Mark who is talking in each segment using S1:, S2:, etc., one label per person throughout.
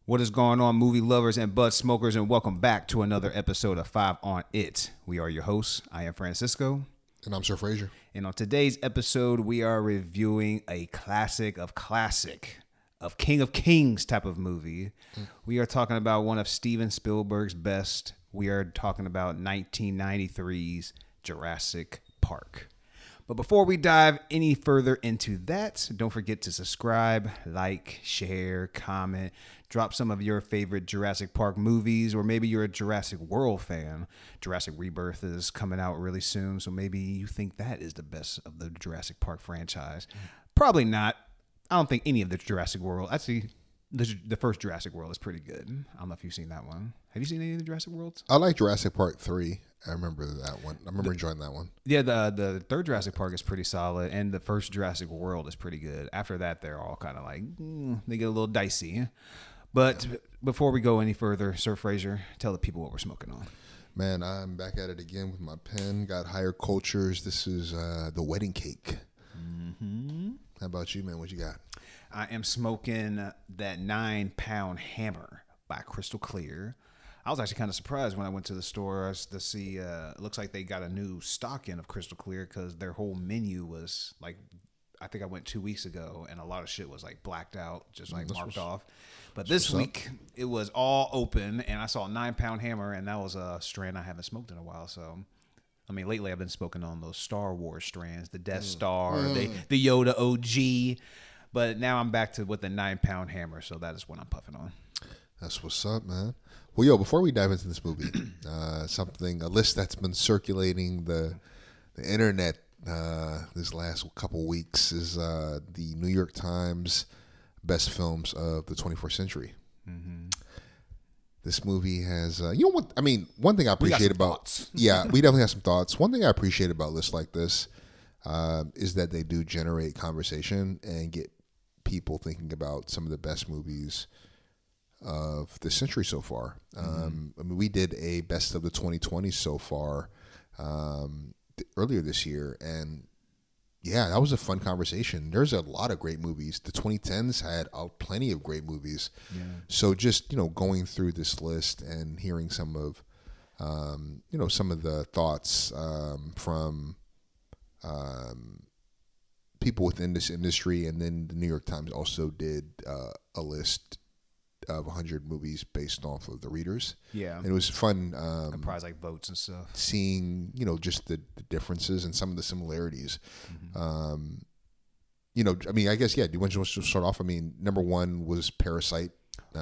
S1: What is going on, movie lovers and bud smokers, and welcome back to another episode of 5 on It. We are your hosts. I am Francisco.
S2: And I'm Sir Fraser.
S1: And on today's episode, we are reviewing a classic of King of Kings type of movie. We are talking about one of Steven Spielberg's best. We are talking about 1993's Jurassic Park. But before we dive any further into that, don't forget to subscribe, like, share, comment, drop some of your favorite Jurassic Park movies, or maybe you're a Jurassic World fan. Jurassic Rebirth is coming out really soon, so maybe you think that is the best of the Jurassic Park franchise. Probably not. I don't think any of the Jurassic World. Actually, the first Jurassic World is pretty good. I don't know if you've seen that one. Have you seen any of the Jurassic Worlds?
S2: I like Jurassic Park 3. I remember that one. I remember enjoying that one.
S1: Yeah, the third Jurassic Park is pretty solid, and the first Jurassic World is pretty good. After that, they're all kind of like, they get a little dicey. But before we go any further, Sir Fraser, tell the people what we're smoking on.
S2: Man, I'm back at it again with my pen. Got Higher Cultures. This is the Wedding Cake. Mm-hmm. How about you, man? What you got?
S1: I am smoking that 9-pound hammer by Crystal Clear. I was actually kind of surprised when I went to the store to see, it looks like they got a new stock in of Crystal Clear because their whole menu was like, I think I went 2 weeks ago and a lot of shit was like blacked out, just like marked off. But this week it was all open and I saw a 9-pound hammer and that was a strand I haven't smoked in a while. So, I mean, lately I've been smoking on those Star Wars strands, the Death Star, the Yoda OG. But now I'm back to with the 9-pound hammer. So that is what I'm puffing on.
S2: That's what's up, man. Well, yo, before we dive into this movie, a list that's been circulating the internet this last couple weeks is the New York Times best films of the 21st century. Mm-hmm. This movie has, you know what? I mean, one thing I appreciate about, yeah, we definitely have some thoughts. One thing I appreciate about lists like this is that they do generate conversation and get people thinking about some of the best movies of the century so far. I mean, we did a best of the 2020s so far earlier this year, and yeah, that was a fun conversation. There's a lot of great movies. The 2010s had plenty of great movies. Yeah. So just going through this list and hearing some of some of the thoughts from people within this industry, and then the New York Times also did a list of 100 movies based off of the readers. Yeah. And it was fun.
S1: Comprised like votes and stuff.
S2: Seeing, just the differences and some of the similarities. Mm-hmm. I mean, I guess, yeah, do you want to start off? I mean, number one was Parasite.
S1: I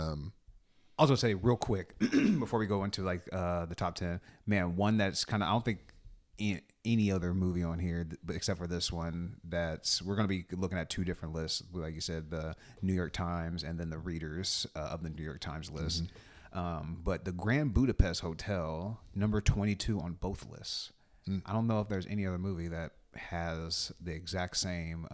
S1: was going to say real quick, before we go into like the top 10, man, one that's kind of, I don't think any other movie on here except for this one we're going to be looking at two different lists, like you said, the New York Times and then the readers of the New York Times list. But the Grand Budapest Hotel, number 22 on both lists. I don't know if there's any other movie that has the exact same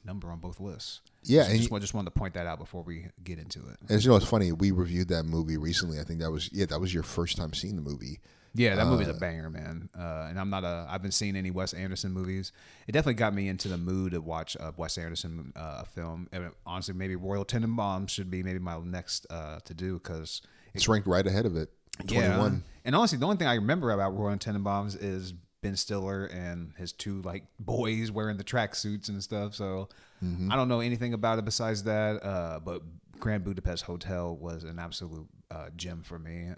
S1: number on both lists. Yeah, so and just wanted to point that out before we get into it.
S2: And it's funny, we reviewed that movie recently. I think that was your first time seeing the movie.
S1: Yeah, that movie's a banger, man. And I've been seeing any Wes Anderson movies. It definitely got me into the mood to watch a Wes Anderson film. And honestly, maybe Royal Tenenbaums should be maybe my next to do because
S2: it's ranked right ahead of it. 21.
S1: Yeah. And honestly, the only thing I remember about Royal Tenenbaums is Ben Stiller and his two like boys wearing the tracksuits and stuff. So I don't know anything about it besides that. But Grand Budapest Hotel was an absolute gem for me.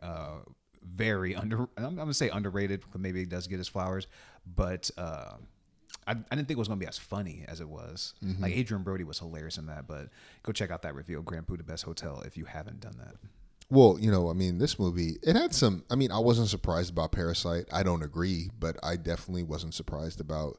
S1: Very I'm gonna say underrated because maybe it does get his flowers, but I didn't think it was gonna be as funny as it was. Like Adrian Brody was hilarious in that, but go check out that review of Grand Budapest Hotel if you haven't done that.
S2: Well, I mean, this movie, it had some, I mean, I wasn't surprised about Parasite. I don't agree, but I definitely wasn't surprised about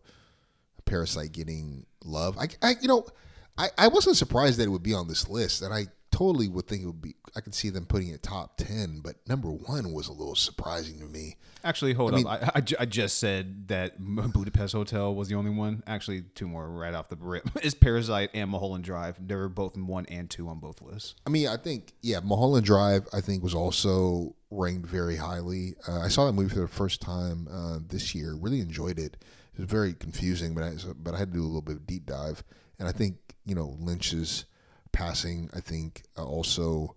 S2: Parasite getting love. I wasn't surprised that it would be on this list, and I totally would think it would be. I could see them putting it top 10, but number one was a little surprising to me.
S1: Actually, hold up. I just said that Budapest Hotel was the only one. Actually, two more right off the rip. It's Parasite and Mulholland Drive. They were both in 1 and 2 on both lists.
S2: I mean, I think, yeah, Mulholland Drive, I think, was also ranked very highly. I saw that movie for the first time this year. Really enjoyed it. It was very confusing, but I had to do a little bit of deep dive. And I think, Lynch's passing, I think, also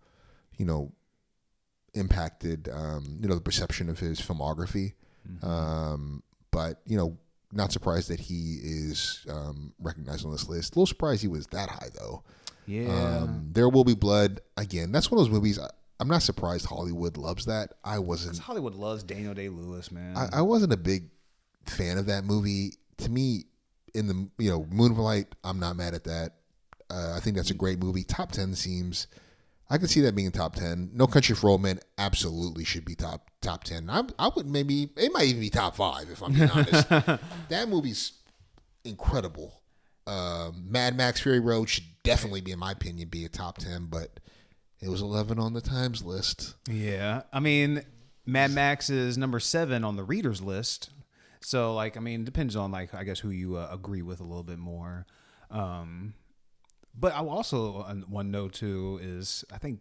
S2: impacted, the perception of his filmography. But, not surprised that he is recognized on this list. A little surprised he was that high, though.
S1: Yeah.
S2: There Will Be Blood. Again, that's one of those movies. I'm not surprised Hollywood loves that. I wasn't.
S1: Hollywood loves Daniel Day-Lewis, man.
S2: I wasn't a big fan of that movie. To me, in the Moonlight, I'm not mad at that. I think that's a great movie. Top 10 seems. I can see that being top 10. No Country for Old Men absolutely should be top 10. I would maybe it might even be top 5 if I'm being honest. That movie's incredible. Mad Max Fury Road should definitely be, in my opinion, be a top 10, but it was 11 on the Times list.
S1: Yeah, I mean, Mad Max is number 7 on the readers list. So, it depends on I guess who you agree with a little bit more. But I also want to know too is I think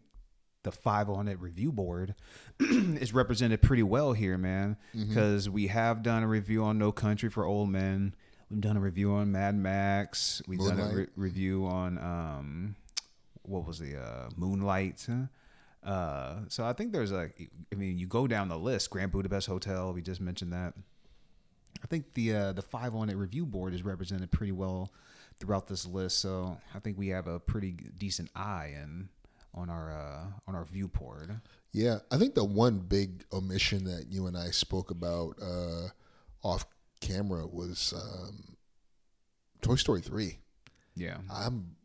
S1: the 500 review board is represented pretty well here, man. Because we have done a review on No Country for Old Men. We've done a review on Mad Max. We've done a review on what was the Moonlight. So I think there's you go down the list. Grand Budapest Hotel. We just mentioned that. I think the 500 review board is represented pretty well throughout this list, so I think we have a pretty decent eye on our viewport.
S2: Yeah, I think the one big omission that you and I spoke about off camera was Toy Story 3.
S1: Yeah,
S2: I'm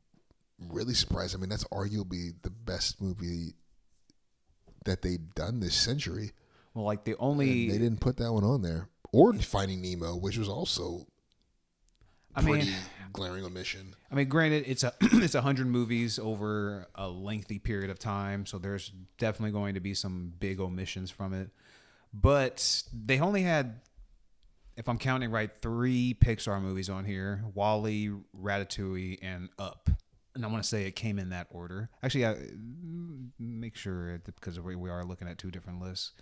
S2: really surprised. I mean, that's arguably the best movie that they've done this century.
S1: Well, they
S2: didn't put that one on there, or Finding Nemo, which was also pretty glaring omission.
S1: I mean, granted, it's 100 movies over a lengthy period of time, so there's definitely going to be some big omissions from it. But they only had, if I'm counting right, 3 Pixar movies on here: WALL-E, Ratatouille, and Up. And I want to say it came in that order. Actually, make sure because we are looking at 2 different lists.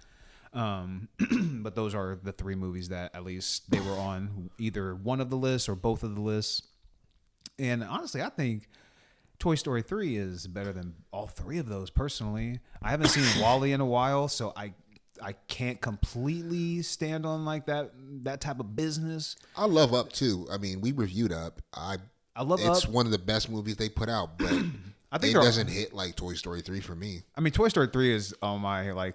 S1: But those are the 3 movies that at least they were on either one of the lists or both of the lists. And honestly, I think Toy Story 3 is better than all 3 of those personally. I haven't seen WALL-E in a while, so I can't completely stand on that type of business.
S2: I love Up too. I mean, we reviewed Up. I love Up. It's one of the best movies they put out, but I think it doesn't hit like Toy Story 3 for me.
S1: I mean, Toy Story 3 is on my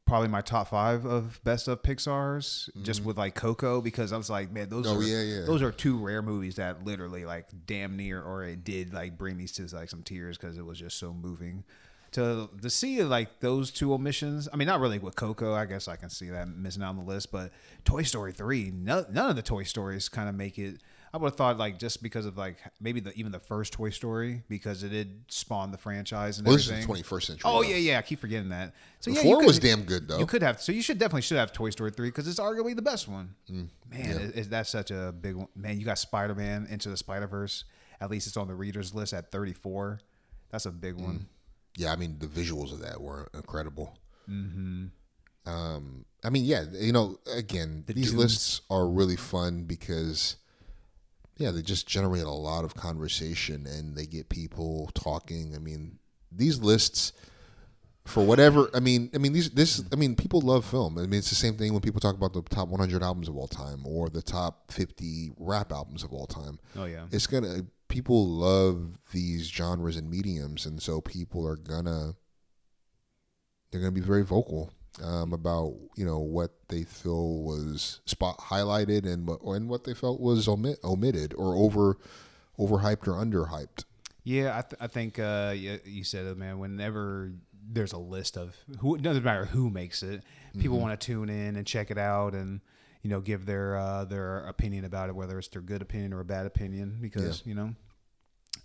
S1: probably my top 5 of best of Pixar's, just with Coco, because I was like, man, those are 2 rare movies that literally damn near, or it did bring me to some tears because it was just so moving. To see those 2 omissions, I mean, not really with Coco, I guess I can see that missing out on the list, but Toy Story 3, none of the Toy Stories kind of make it. I would have thought just because of maybe even the first Toy Story, because it did spawn the franchise and everything.
S2: This is the 21st century.
S1: Oh yeah, I keep forgetting that. So
S2: the 4 was damn good though.
S1: You could have, so you definitely should have Toy Story 3 because it's arguably the best one. Man, that's such a big one. Man, you got Spider-Man Into the Spider-Verse. At least it's on the readers list at 34. That's a big one.
S2: Yeah, I mean the visuals of that were incredible.
S1: Mm-hmm.
S2: I mean, yeah, again, these lists are really fun because. Yeah, they just generate a lot of conversation and they get people talking. I mean, these lists, for whatever, people love film. I mean, it's the same thing when people talk about the top 100 albums of all time or the top 50 rap albums of all time.
S1: Oh yeah,
S2: people love these genres and mediums, and so people are they're gonna be very vocal about what they feel was highlighted and what they felt was omitted or overhyped or underhyped.
S1: Yeah, I think you said it, man. Whenever there's a list of who, it doesn't matter who makes it, people want to tune in and check it out and give their opinion about it, whether it's their good opinion or a bad opinion, because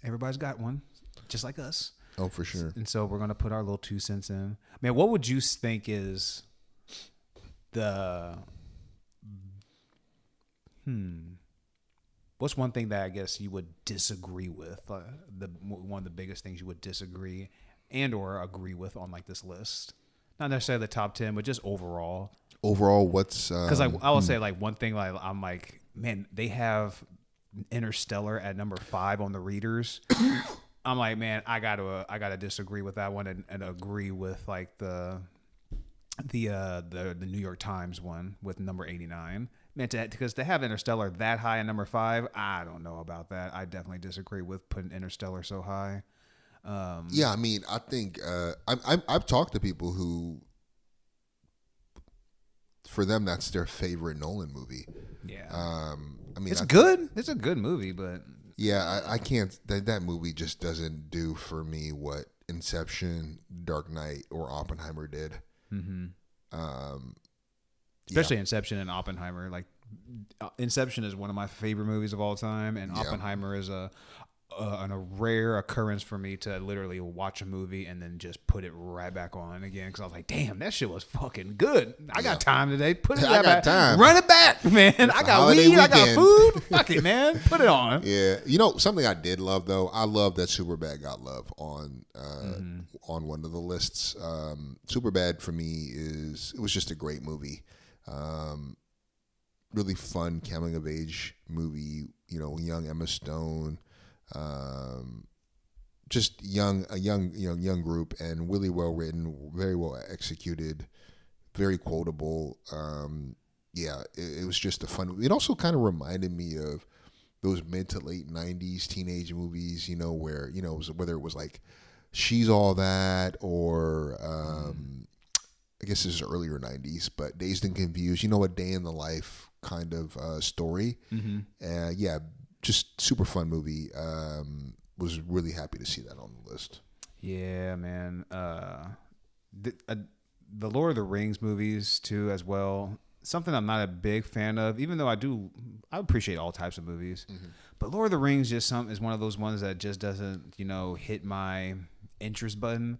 S1: everybody's got one, just like us.
S2: Oh, for sure.
S1: And so we're going to put our little 2 cents in. Man, what would you think is what's one thing that I guess you would disagree with? One of the biggest things you would disagree and or agree with on this list? Not necessarily the top 10, but just overall.
S2: Overall, what's...
S1: Because I will say one thing I'm man, they have Interstellar at number 5 on the readers. I'm like, man, I gotta disagree with that one and agree with like the New York Times one with number 89. Because to have Interstellar that high at number 5, I don't know about that. I definitely disagree with putting Interstellar so high.
S2: Yeah, I mean, I think I've talked to people who, for them, that's their favorite Nolan movie.
S1: Yeah.
S2: I mean,
S1: it's good. It's a good movie, but
S2: yeah, I can't. That movie just doesn't do for me what Inception, Dark Knight, or Oppenheimer did. Mm-hmm.
S1: Especially Inception and Oppenheimer. Like Inception is one of my favorite movies of all time, and Oppenheimer is a rare occurrence for me to literally watch a movie and then just put it right back on again because I was like, damn, that shit was fucking good. I got time today. Put it
S2: I got
S1: back.
S2: time.
S1: Run it back, man. I got weed. Weekend. I got food. Fuck it, man. Put it on.
S2: Yeah. You know, something I did love, though, I love that Superbad got love on one of the lists. Superbad, for me, it was just a great movie. Really fun coming-of-age movie. You know, young Emma Stone. Just a young group, and really well written, very well executed, very quotable. It was just a fun. It also kind of reminded me of those mid to late '90s teenage movies, you know, where whether it was like She's All That or I guess this is earlier '90s, but Dazed and Confused, you know, a day in the life kind of story. Mm-hmm. Just super fun movie. Was really happy to see that on the list.
S1: Yeah, man. The Lord of the Rings movies too, as well. Something I'm not a big fan of, even though I appreciate all types of movies. Mm-hmm. But Lord of the Rings is one of those ones that just doesn't, hit my interest button.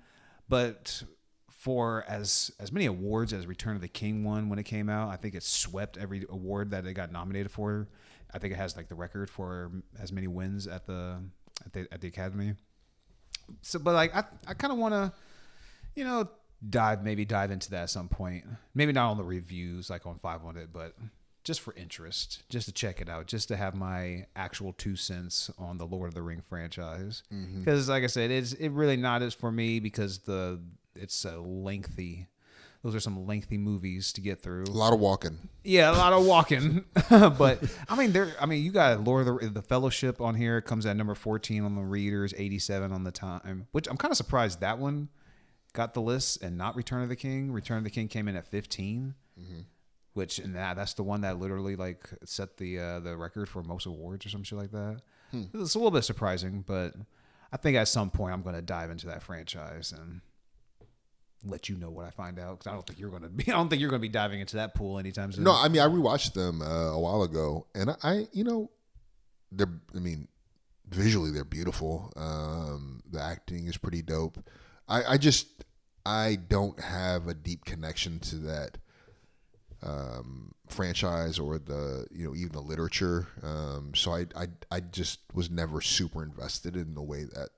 S1: But for as many awards as Return of the King won when it came out, I think it swept every award that it got nominated for. I think it has like the record for as many wins at the Academy. So, but like I kind of want to, dive into that at some point. Maybe not on the reviews like on 500, but just for interest, just to check it out, just to have my actual 2 cents on the Lord of the Ring franchise. Because, like I said, it really not is for me because it's a lengthy. Those are some lengthy movies to get through.
S2: A lot of walking.
S1: Yeah, a lot of walking. But you got Lord of the Fellowship on here. It comes at number 14 on the Readers, 87 on the Time. Which I'm kind of surprised that one got the list and not Return of the King. Return of the King came in at 15, which that's the one that literally like set the record for most awards or some shit like that. It's a little bit surprising, but I think at some point I'm going to dive into that franchise and let you know what I find out, because I don't think you're going to be diving into that pool anytime soon.
S2: No, I mean, I rewatched them a while ago, and visually they're beautiful. The acting is pretty dope. I don't have a deep connection to that franchise or even the literature. So I just was never super invested in the way that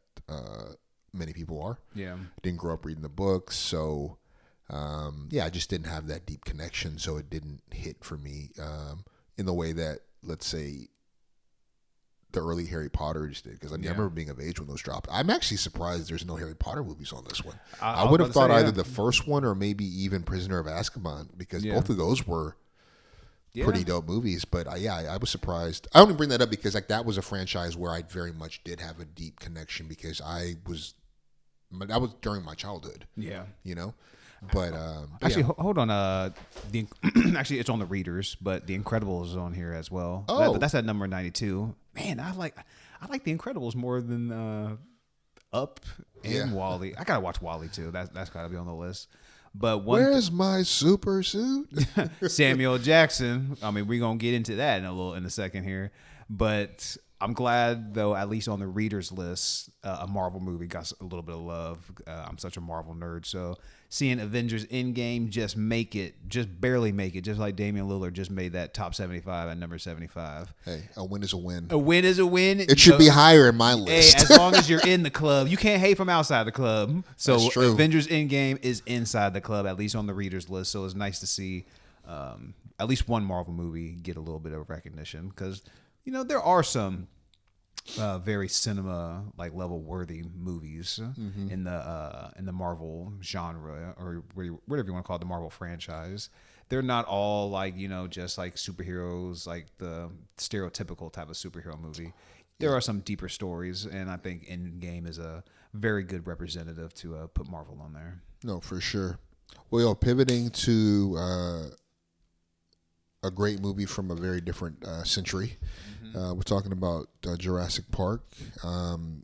S2: many people are.
S1: Yeah.
S2: Didn't grow up reading the books, so I just didn't have that deep connection, so it didn't hit for me in the way that, let's say, the early Harry Potters did. Because I remember being of age when those dropped. I'm actually surprised there's no Harry Potter movies on this one. I would have thought either the first one or maybe even Prisoner of Azkaban, because both of those were pretty dope movies. But I was surprised. I only bring that up because that was a franchise where I very much did have a deep connection, because that was during my childhood.
S1: Yeah.
S2: But
S1: actually, hold on. Actually, it's on the Readers, but The Incredibles is on here as well.
S2: Oh,
S1: that's at number 92. Man, I like The Incredibles more than Up and Wall-E. I gotta watch Wall-E too. That's gotta be on the list. But
S2: where's my super suit?
S1: Samuel Jackson. I mean, we're gonna get into that in a second here, but I'm glad, though, at least on the Readers list, a Marvel movie got a little bit of love. I'm such a Marvel nerd, so seeing Avengers Endgame just barely make it, just like Damian Lillard just made that top 75 at number 75.
S2: Hey, a win is a win.
S1: A win is a win.
S2: It should be higher in my list.
S1: Hey, as long as you're in the club. You can't hate from outside the club. So
S2: that's true.
S1: Avengers Endgame is inside the club, at least on the Readers list, so it's nice to see at least one Marvel movie get a little bit of recognition, because there are some very cinema like level worthy movies in the Marvel genre, or whatever you want to call it, the Marvel franchise. They're not all like, just like superheroes, like the stereotypical type of superhero movie. There are some deeper stories, and I think Endgame is a very good representative to put Marvel on there.
S2: No, for sure. Well, pivoting to a great movie from a very different century. We're talking about Jurassic Park.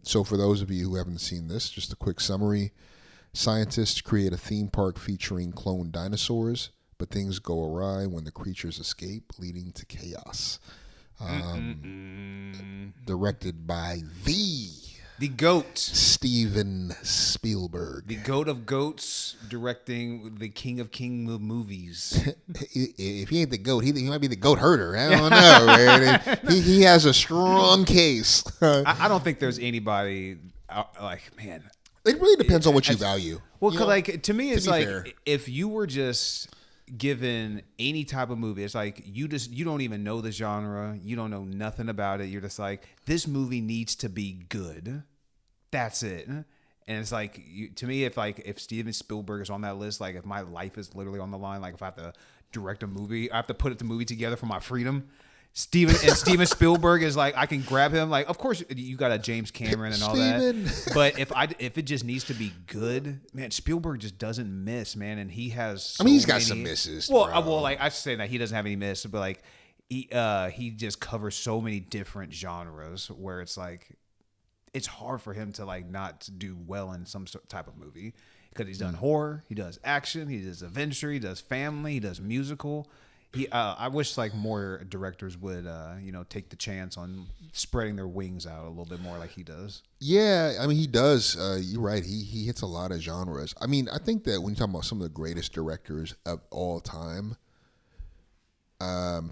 S2: So for those of you who haven't seen this, just a quick summary. Scientists create a theme park featuring cloned dinosaurs, but things go awry when the creatures escape, leading to chaos. Directed by
S1: the GOAT,
S2: Steven Spielberg.
S1: The GOAT of GOATs, directing the King of King movies.
S2: If he ain't the GOAT, he might be the GOAT herder. I don't know, man. He has a strong case.
S1: I don't think there's anybody man.
S2: It really depends on what you value.
S1: Well, to me, it's like
S2: fair,
S1: if you were just given any type of movie, it's like you don't even know the genre, you don't know nothing about it. You're just like, this movie needs to be good. That's it. And it's like, to me, if Steven Spielberg is on that list, like if my life is literally on the line, like if I have to direct a movie, I have to put the movie together for my freedom. Steven Spielberg is like, I can grab him. Like, of course, you got a James Cameron and all that. But if it just needs to be good, man, Spielberg just doesn't miss, man. And he has.
S2: He's got some misses.
S1: Like I should say that he doesn't have any miss, but like he just covers so many different genres where it's like it's hard for him to like not do well in some type of movie, because he's done horror, he does action, he does adventure, he does family, he does musical. I wish like more directors would, take the chance on spreading their wings out a little bit more like he does.
S2: Yeah, he does. You're right. He hits a lot of genres. I think that when you talk about some of the greatest directors of all time,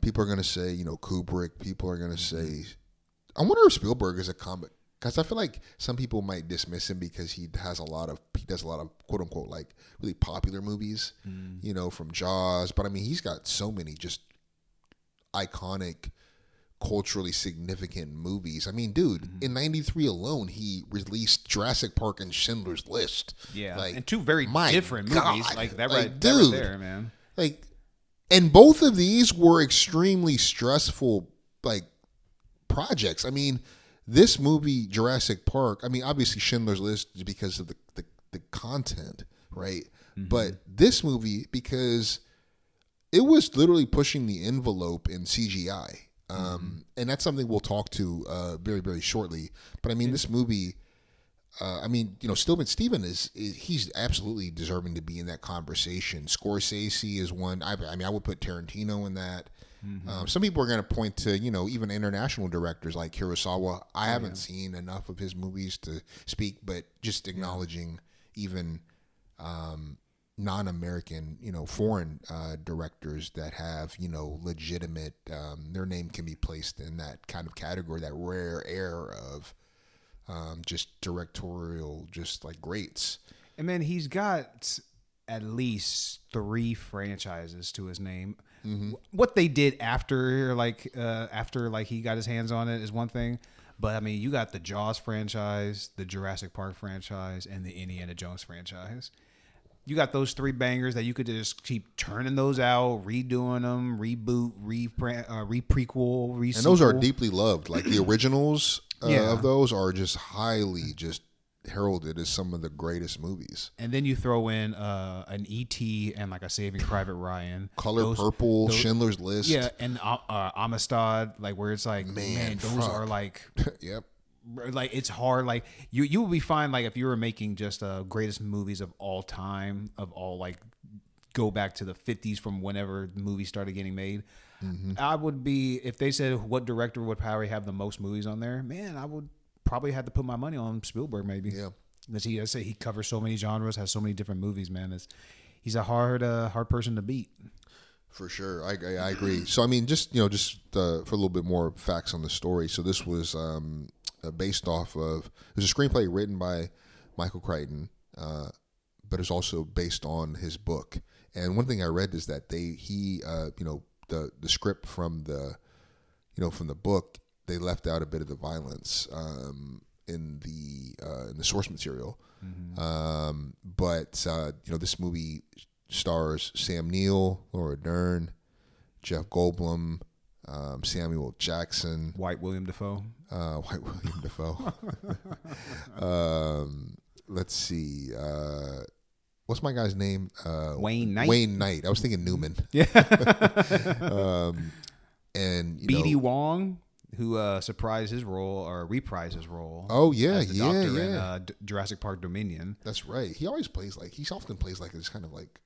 S2: people are going to say, Kubrick. People are going to say, I wonder if Spielberg is a comic. Because I feel like some people might dismiss him because he does a lot of quote unquote like really popular movies, from Jaws. But he's got so many just iconic, culturally significant movies. Dude, in '93 alone, he released Jurassic Park and Schindler's List.
S1: Yeah, and two very different movies. Like that, right there, man.
S2: Like, and both of these were extremely stressful, like projects. This movie, Jurassic Park, obviously Schindler's List is because of the content, right? Mm-hmm. But this movie, because it was literally pushing the envelope in CGI. And that's something we'll talk to very, very shortly. But this movie, Steven he's absolutely deserving to be in that conversation. Scorsese is one. I would put Tarantino in that. Mm-hmm. Some people are going to point to, even international directors like Kurosawa. I haven't seen enough of his movies to speak, but just acknowledging even non-American, foreign directors that have, legitimate, their name can be placed in that kind of category, that rare air of just directorial, just like greats.
S1: And man, he's got at least 3 franchises to his name. Mm-hmm. What they did after he got his hands on it is one thing, but you got the Jaws franchise, the Jurassic Park franchise, and the Indiana Jones franchise. You got those 3 bangers that you could just keep turning those out, redoing them, reboot, re-prequel, re-sequel.
S2: And those are deeply loved. Like the originals of those are just highly just heralded as some of the greatest movies.
S1: And then you throw in an E.T. and like a Saving Private Ryan,
S2: Color Purple, Schindler's List,
S1: and Amistad, like where it's like, man those are like,
S2: yep,
S1: like it's hard. Like you would be fine like if you were making just greatest movies of all time, of all, like go back to the 50s from whenever movies started getting made. Mm-hmm. I would be, if they said what director would probably have the most movies on there, man, I would probably had to put my money on Spielberg, maybe. Yeah, because he covers so many genres, has so many different movies. Man, he's a hard person to beat.
S2: For sure, I agree. So just for a little bit more facts on the story. So this was based off of, it was a screenplay written by Michael Crichton, but it's also based on his book. And one thing I read is that the script from the book they left out a bit of the violence in the source material. But this movie stars Sam Neill, Laura Dern, Jeff Goldblum, Samuel Jackson,
S1: White William Dafoe.
S2: Let's see. What's my guy's name?
S1: Wayne Knight.
S2: Wayne Knight. I was thinking Newman.
S1: Yeah.
S2: And
S1: B.D. Wong, who reprised his role.
S2: Oh yeah,
S1: as the doctor in Jurassic Park Dominion.
S2: That's right. He always plays he often plays like this kind of like,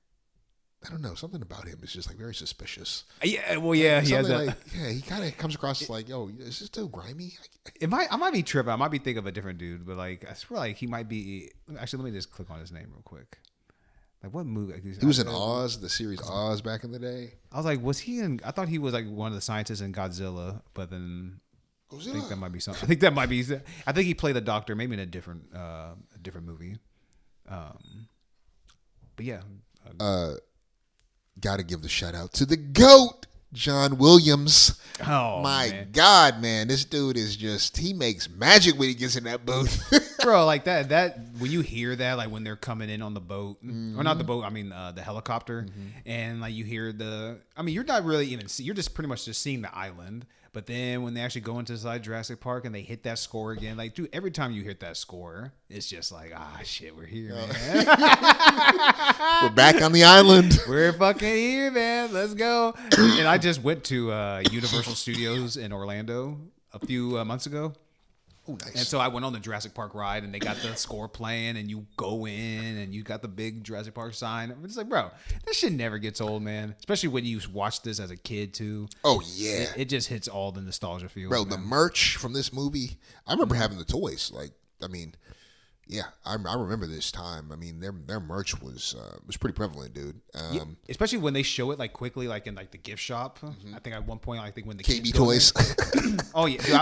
S2: I don't know, something about him is just like very suspicious.
S1: Yeah, well, yeah, he has that.
S2: He kind of comes across as like, yo, is this too grimy?
S1: I might be tripping. I might be thinking of a different dude, but like I swear, like he might be. Actually, let me just click on his name real quick. Like what movie?
S2: He was in Oz, the series Oz back in the day.
S1: I was like, was he in? I thought he was like one of the scientists in Godzilla, but then I think that might be something. I think that might be. I think he played a doctor, maybe in a different movie. But yeah.
S2: Got to give the shout out to the GOAT, John Williams.
S1: Oh
S2: my God, man, this dude is he makes magic when he gets in that boat.
S1: Bro, like that when you hear that, like when they're coming in on the boat, or not the boat, I mean the helicopter, and like you hear you're not really even you're just pretty much just seeing the island. But then when they actually go into inside Jurassic Park and they hit that score again, like, dude, every time you hit that score, it's just like, shit, we're here, man.
S2: We're back on the island.
S1: We're fucking here, man. Let's go. And I just went to Universal Studios in Orlando a few months ago.
S2: Oh, nice.
S1: And so I went on the Jurassic Park ride, and they got the score playing, and you go in, and you got the big Jurassic Park sign. I'm just like, bro, this shit never gets old, man. Especially when you watch this as a kid, too.
S2: Oh, yeah.
S1: It just hits all the nostalgia feels.
S2: Bro,
S1: man.
S2: the merch from this movie, I remember having the toys. Like, I mean, yeah, I remember this time. I mean, their merch was pretty prevalent, dude.
S1: Yeah, especially when they show it like quickly, like in like the gift shop. I think at one point, I think when the
S2: KB Toys.
S1: Oh yeah, dude,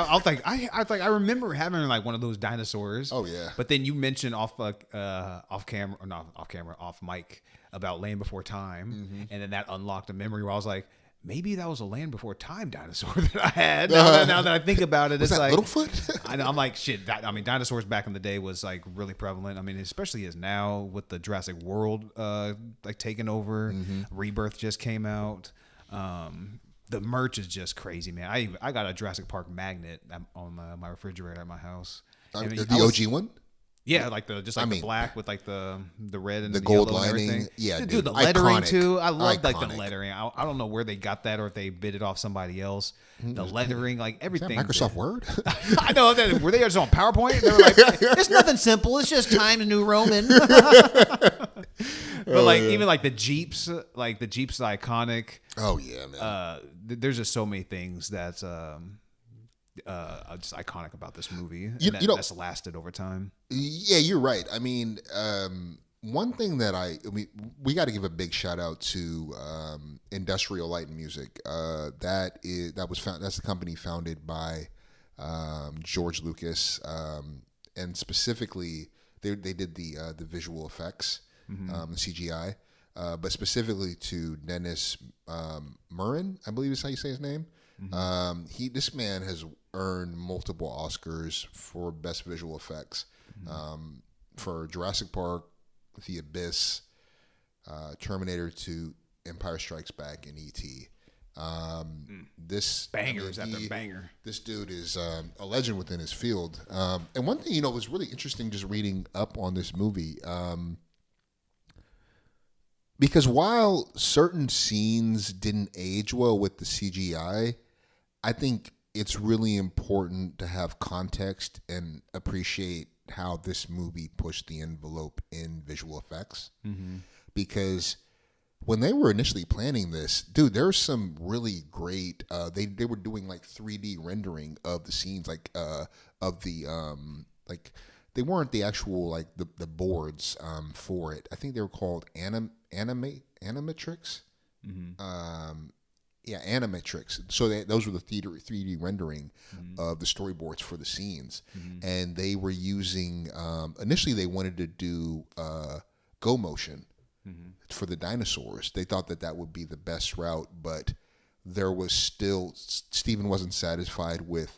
S1: I remember having like one of those dinosaurs.
S2: Oh yeah.
S1: But then you mentioned off camera, or not off camera, off mic about Land Before Time, and then that unlocked a memory where I was like, maybe that was a Land Before Time dinosaur that I had. Now that I think about it,
S2: was
S1: it's
S2: that
S1: like
S2: Littlefoot?
S1: I'm like, shit. Dinosaurs back in the day was like really prevalent. I mean, especially as now with the Jurassic World like taking over. Rebirth just came out. The merch is just crazy, man. I got a Jurassic Park magnet on my refrigerator at my house.
S2: The OG one?
S1: Yeah, like the black with like the red and
S2: the
S1: gold
S2: lining. Yeah,
S1: dude, the lettering
S2: iconic.
S1: too. I love like the
S2: Iconic.
S1: lettering. I don't know where they got that or if they bid it off somebody else. The lettering, like everything.
S2: Is that Microsoft Word?
S1: I know that. Were they just on PowerPoint? They were like, it's nothing simple. It's just Times New Roman. But like even like the Jeeps are iconic.
S2: Oh yeah, man.
S1: There's just so many things that's just iconic about this movie, and that's lasted over time.
S2: Yeah, you're right. I mean, one thing that we got to give a big shout out to Industrial Light and Music. That's the company founded by George Lucas, and specifically they did the visual effects, the CGI, but specifically to Dennis Muren, I believe is how you say his name. This man has earned multiple Oscars for best visual effects, for Jurassic Park, The Abyss, Terminator 2, Empire Strikes Back, and E.T. This
S1: bangers after banger.
S2: This dude is a legend within his field. And one thing was really interesting just reading up on this movie. Because while certain scenes didn't age well with the CGI, I think it's really important to have context and appreciate how this movie pushed the envelope in visual effects. Because when they were initially planning this, dude, there's some really great. They were doing like 3D rendering of the scenes, like of the like. They weren't the actual like the boards for it. I think they were called animatrix. Animatrix. So those were the 3D rendering of the storyboards for the scenes, and they were using. Initially, they wanted to do go motion for the dinosaurs. They thought that would be the best route, but there was still Steven wasn't satisfied with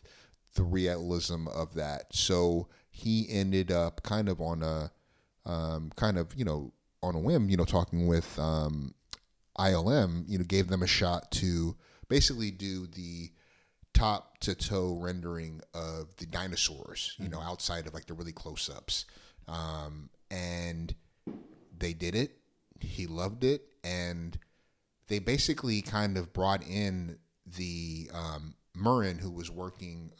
S2: the realism of that. So he ended up kind of on a on a whim, talking with ILM, gave them a shot to basically do the top to toe rendering of the dinosaurs, outside of like the really close ups. And they did it. He loved it. And they basically kind of brought in the Murrin, who was working.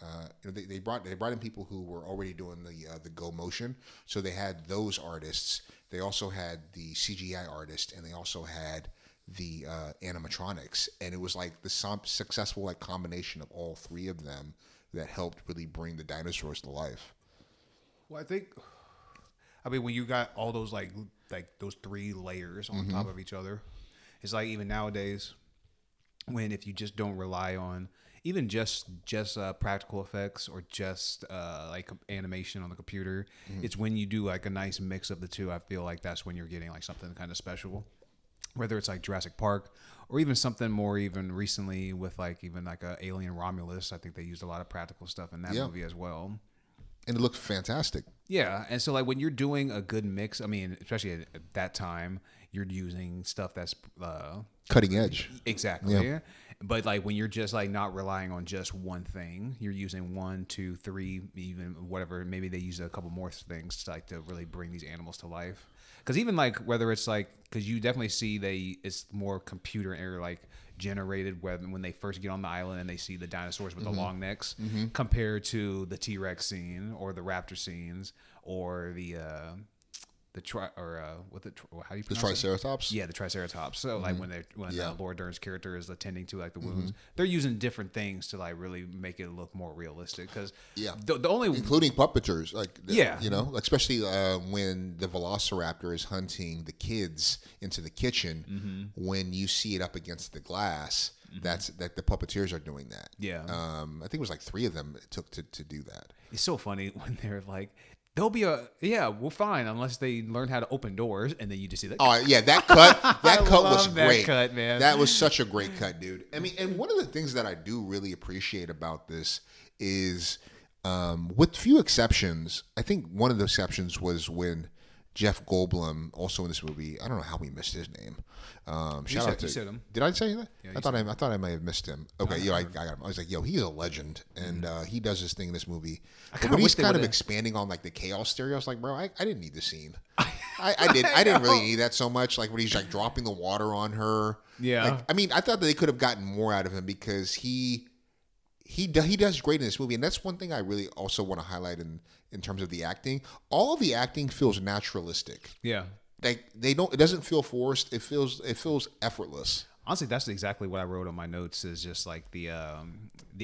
S2: They brought in people who were already doing the go motion. So they had those artists. They also had the CGI artist, and they also had the animatronics. And it was like the successful like combination of all three of them that helped really bring the dinosaurs to life.
S1: Well, I mean, when you got all those like those three layers on top of each other, it's like even nowadays, when if you just don't rely on even just practical effects or just like animation on the computer, it's when you do like a nice mix of the two. I feel like that's when you're getting like something kind of special. Whether it's like Jurassic Park or even something more even recently with like even like a Alien Romulus, I think they used a lot of practical stuff in that movie as well.
S2: And it looked fantastic.
S1: Yeah, and so like when you're doing a good mix, I mean, especially at that time, you're using stuff that's
S2: cutting edge.
S1: Exactly.
S2: Yeah.
S1: But like when you're just like not relying on just one thing, you're using 1, 2, 3, even whatever. Maybe they use a couple more things to, like to really bring these animals to life. Because even like whether it's like, because you definitely see it's more computer error like generated when they first get on the island and they see the dinosaurs with the long necks compared to the T-Rex scene or the raptor scenes or how do you pronounce
S2: the Triceratops?
S1: it? Yeah, the Triceratops. So like when Laura Dern's character is attending to like the wounds, they're using different things to like really make it look more realistic. Because the only
S2: including puppeters, especially when the Velociraptor is hunting the kids into the kitchen, when you see it up against the glass. That's that the puppeteers are doing that. Yeah. I think it was like 3 of them it took to do that.
S1: It's so funny when they're like, there'll be we're fine unless they learn how to open doors, and then you just see that.
S2: Oh yeah, that cut was great.
S1: That cut, man.
S2: That was such a great cut, dude. I mean, and one of the things that I do really appreciate about this is, with few exceptions, I think one of the exceptions was when Jeff Goldblum, also in this movie, I don't know how we missed his name. Shout out to, you said him. Did I say that? Yeah, I thought I might have missed him. Okay, I got him. I was like, he's a legend, and he does his thing in this movie. But when he's kind of expanding on like the chaos theory, I was like, bro, I didn't need the scene. I didn't really need that so much. Like when he's like dropping the water on her. Yeah. Like, I mean, I thought that they could have gotten more out of him because he does great in this movie, and that's one thing I really also want to highlight in terms of the acting. All of the acting feels naturalistic. Yeah, like it doesn't feel forced. It feels effortless.
S1: Honestly, that's exactly what I wrote on my notes. Is just like the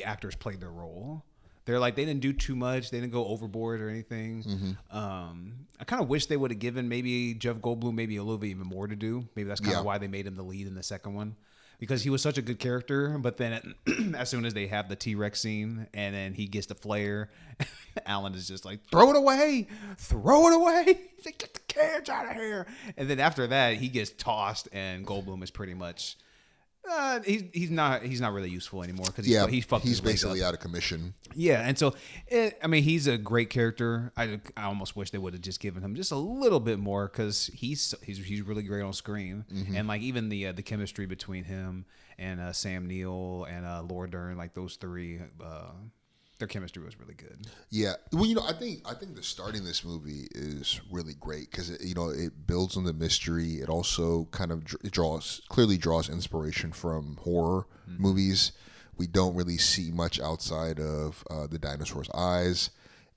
S1: actors played their role. They're like they didn't do too much. They didn't go overboard or anything. I kind of wish they would have given maybe Jeff Goldblum maybe a little bit even more to do. Maybe that's kind of why they made him the lead in the second one. Because he was such a good character, but then as soon as they have the T-Rex scene and then he gets the flare, Alan is just like, throw it away. He's like, get the cage out of here. And then after that, he gets tossed, and Goldblum is pretty much he's not really useful anymore because he's
S2: basically out of commission.
S1: Yeah, and so he's a great character. I almost wish they would have just given him just a little bit more because he's really great on screen, and like even the chemistry between him and Sam Neill and Laura Dern, like those three. Their chemistry was really good.
S2: Yeah, well, I think the starting this movie is really great because it builds on the mystery. It also kind of clearly draws inspiration from horror movies. We don't really see much outside of the dinosaur's eyes,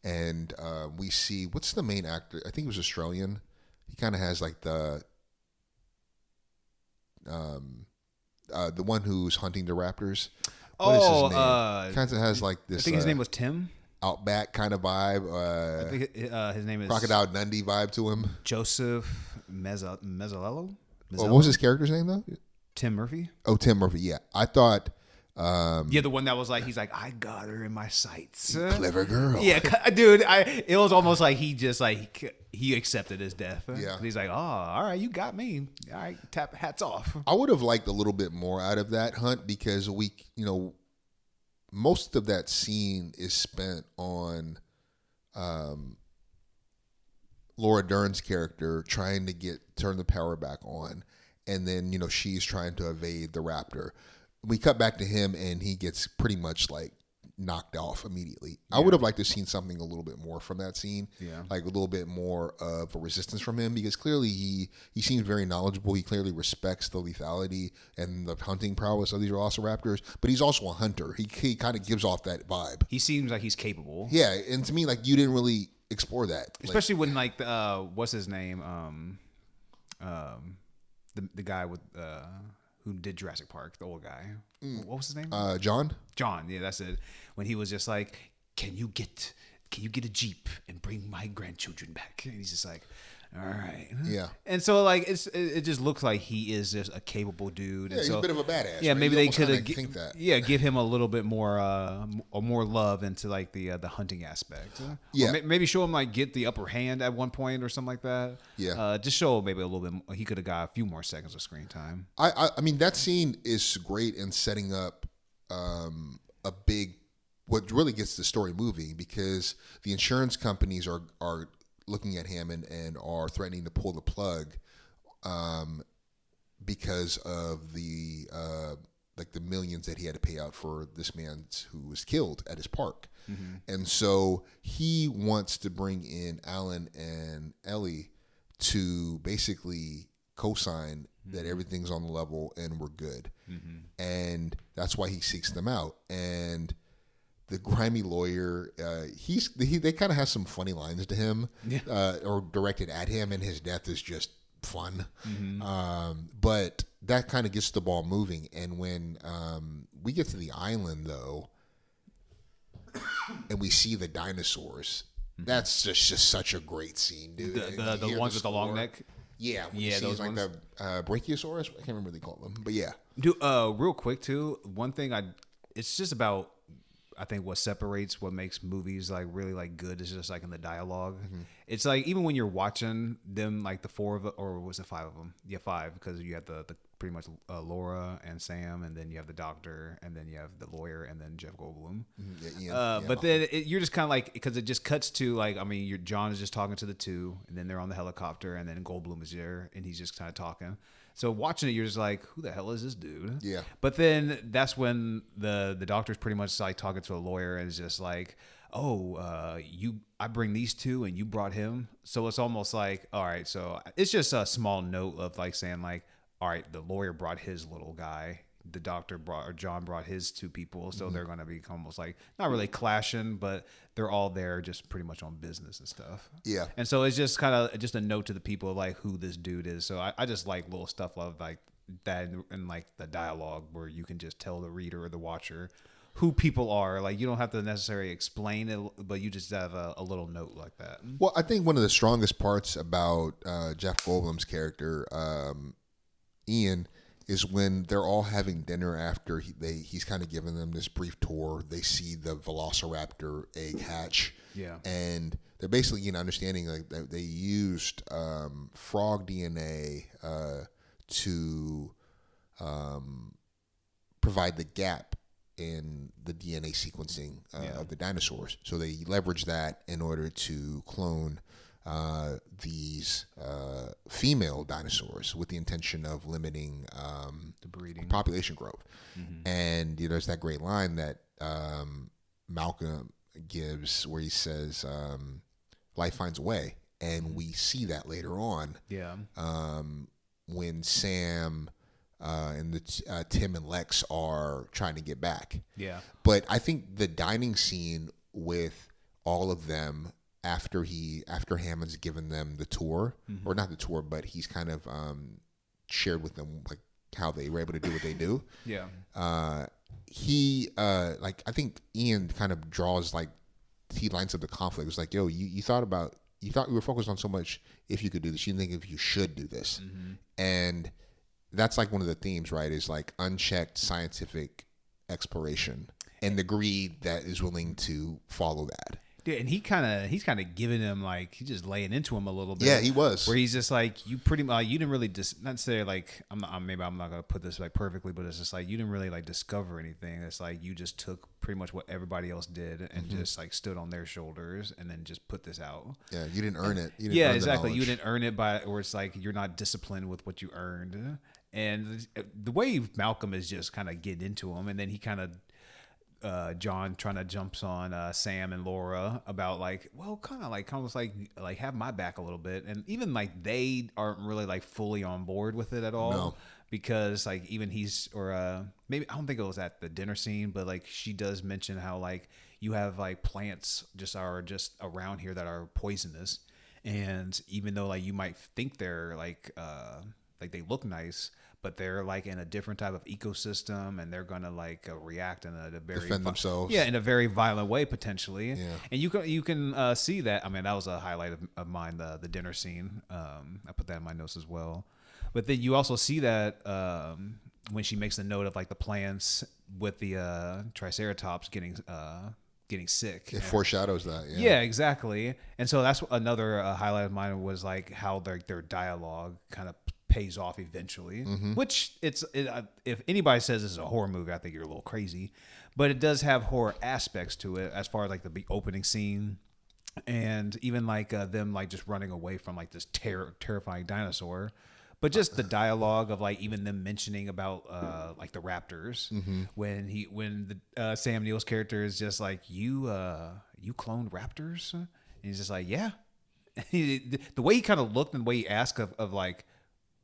S2: and we see what's the main actor? I think he was Australian. He kind of has like the one who's hunting the raptors. What is his name? Kind of has like this.
S1: I think his name was Tim.
S2: Outback kind of vibe.
S1: I think his name is
S2: Crocodile Dundee vibe to him.
S1: Joseph Mazzello.
S2: What was his character's name though?
S1: Tim Murphy.
S2: Oh, Tim Murphy. Yeah, I thought.
S1: The one that was like, he's like, I got her in my sights.
S2: Clever girl.
S1: Yeah, dude. It was almost like he just like he accepted his death. Yeah, he's like, oh, all right, you got me. All right, hats off.
S2: I would have liked a little bit more out of that hunt because most of that scene is spent on Laura Dern's character trying to turn the power back on, and then she's trying to evade the raptor. We cut back to him, and he gets pretty much like knocked off immediately. I would have liked to have seen something a little bit more from that scene, like a little bit more of a resistance from him, because clearly he seems very knowledgeable. He clearly respects the lethality and the hunting prowess of these velociraptors, but he's also a hunter. He kind of gives off that vibe.
S1: He seems like he's capable.
S2: Yeah, and to me, like, you didn't really explore that,
S1: especially when like what's his name, the guy with who did Jurassic Park, the old guy. What was his name?
S2: John.
S1: Yeah, that's it. When he was just like, "Can you get a Jeep and bring my grandchildren back?" And he's just like, "All right."
S2: Yeah.
S1: And so like it just looks like he is just a capable dude.
S2: Yeah,
S1: And
S2: he's a bit of a badass.
S1: Yeah,
S2: right?
S1: maybe they could have give him a little bit more love into like the hunting aspect.
S2: Yeah.
S1: Or maybe show him like get the upper hand at one point or something like that.
S2: Yeah.
S1: Just show maybe a little bit. He could have got a few more seconds of screen time.
S2: I mean, that scene is great in setting up a big, what really gets the story moving, because the insurance companies are looking at him and are threatening to pull the plug because of the like the millions that he had to pay out for this man who was killed at his park. And so he wants to bring in Alan and Ellie to basically co-sign that everything's on the level and we're good. And that's why he seeks them out. And the grimy lawyer, they kind of have some funny lines to him, or directed at him, and his death is just fun. But that kind of gets the ball moving. And when we get to the island, though, and we see the dinosaurs, that's just such a great scene, dude.
S1: The ones with the long neck.
S2: Yeah, those like ones. The Brachiosaurus. I can't remember what they call them, but yeah.
S1: Dude, real quick too. One thing it's just about, I think what separates what makes movies like really like good is just like in the dialogue. It's like even when you're watching them, like the four of them, or was it five of them? Yeah, five, because you have the pretty much Laura and Sam, and then you have the doctor, and then you have the lawyer, and then Jeff Goldblum. But then you're just kind of like, because it just cuts to like, I mean, John is just talking to the two, and then they're on the helicopter, and then Goldblum is there, and he's just kind of talking. So watching it, you're just like, who the hell is this dude?
S2: Yeah.
S1: But then that's when the doctor's pretty much like talking to a lawyer and is just like, I bring these two and you brought him. So it's almost like, all right, so it's just a small note of like saying like, all right, the lawyer brought his little guy. The doctor John brought his two people. So they're going to be almost like, not really clashing, but they're all there just pretty much on business and stuff.
S2: Yeah.
S1: And so it's just kind of just a note to the people of like who this dude is. So I just like little stuff like that and like the dialogue where you can just tell the reader or the watcher who people are. Like, you don't have to necessarily explain it, but you just have a little note like that.
S2: Well, I think one of the strongest parts about Jeff Goldblum's character, Ian, is when they're all having dinner after he's kind of given them this brief tour. They see the Velociraptor egg hatch.
S1: Yeah.
S2: And they're basically understanding like that they used frog DNA to provide the gap in the DNA sequencing of the dinosaurs. So they leverage that in order to clone these female dinosaurs with the intention of limiting
S1: The breeding.
S2: population growth. And there's that great line that Malcolm gives where he says, life finds a way. And we see that later on when Sam and Tim and Lex are trying to get back.
S1: Yeah.
S2: But I think the dining scene with all of them after Hammond's given them the tour, or not the tour, but he's kind of shared with them like how they were able to do what they do.
S1: Yeah.
S2: He I think Ian kind of draws like, he lines up the conflict. It was like, yo, you thought you were focused on so much if you could do this. You didn't think if you should do this. And that's like one of the themes, right? Is like unchecked scientific exploration and the greed that is willing to follow that.
S1: Dude, and he's kind of giving him like he's just laying into him a little bit.
S2: Yeah, he was.
S1: Where he's just like you pretty much you didn't really not say like maybe I'm not gonna put this like perfectly, but it's just like you didn't really like discover anything. It's like you just took pretty much what everybody else did and just like stood on their shoulders and then just put this out.
S2: Yeah, you didn't earn it. You didn't
S1: Yeah,
S2: earn
S1: exactly.
S2: The
S1: You didn't earn it or it's like you're not disciplined with what you earned. And the way Malcolm is just kind of getting into him, and then he kind of. John trying to jumps on Sam and Laura about like, well, kind of like almost like have my back a little bit, and even like they aren't really like fully on board with it at all.
S2: No.
S1: Because like even he's or maybe I don't think it was at the dinner scene, but like she does mention how like you have like plants just around here that are poisonous, and even though like you might think they're like they look nice, but they're like in a different type of ecosystem, and they're gonna like react in a very
S2: defend themselves.
S1: Yeah, in a very violent way potentially.
S2: Yeah.
S1: And you can see that. I mean, that was a highlight of mine, the dinner scene. I put that in my notes as well. But then you also see that when she makes a note of like the plants with the Triceratops getting sick.
S2: It foreshadows that.
S1: Yeah, exactly. And so that's another highlight of mine was like how their dialogue kind of pays off eventually, which if anybody says this is a horror movie, I think you're a little crazy, but it does have horror aspects to it as far as like the opening scene and even like them like just running away from like this terrifying dinosaur, but just the dialogue of like even them mentioning about like the raptors when Sam Neill's character is just like you cloned raptors, and he's just like yeah. The way he kind of looked and the way he asked of like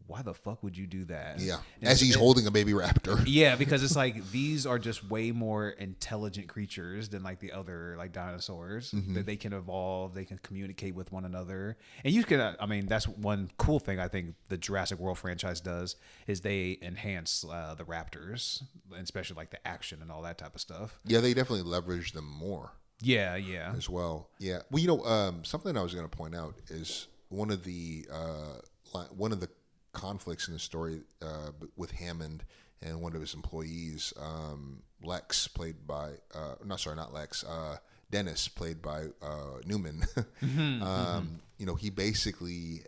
S1: why the fuck would you do that?
S2: Yeah. As he's holding a baby raptor.
S1: Yeah, because it's like these are just way more intelligent creatures than like the other like dinosaurs that they can evolve, they can communicate with one another. And you can I mean that's one cool thing I think the Jurassic World franchise does is they enhance the raptors, and especially like the action and all that type of stuff.
S2: Yeah, they definitely leverage them more.
S1: Yeah.
S2: As well. Yeah. Well, something I was going to point out is one of the conflicts in the story with Hammond and one of his employees, Lex, played by Dennis, played by Newman. He basically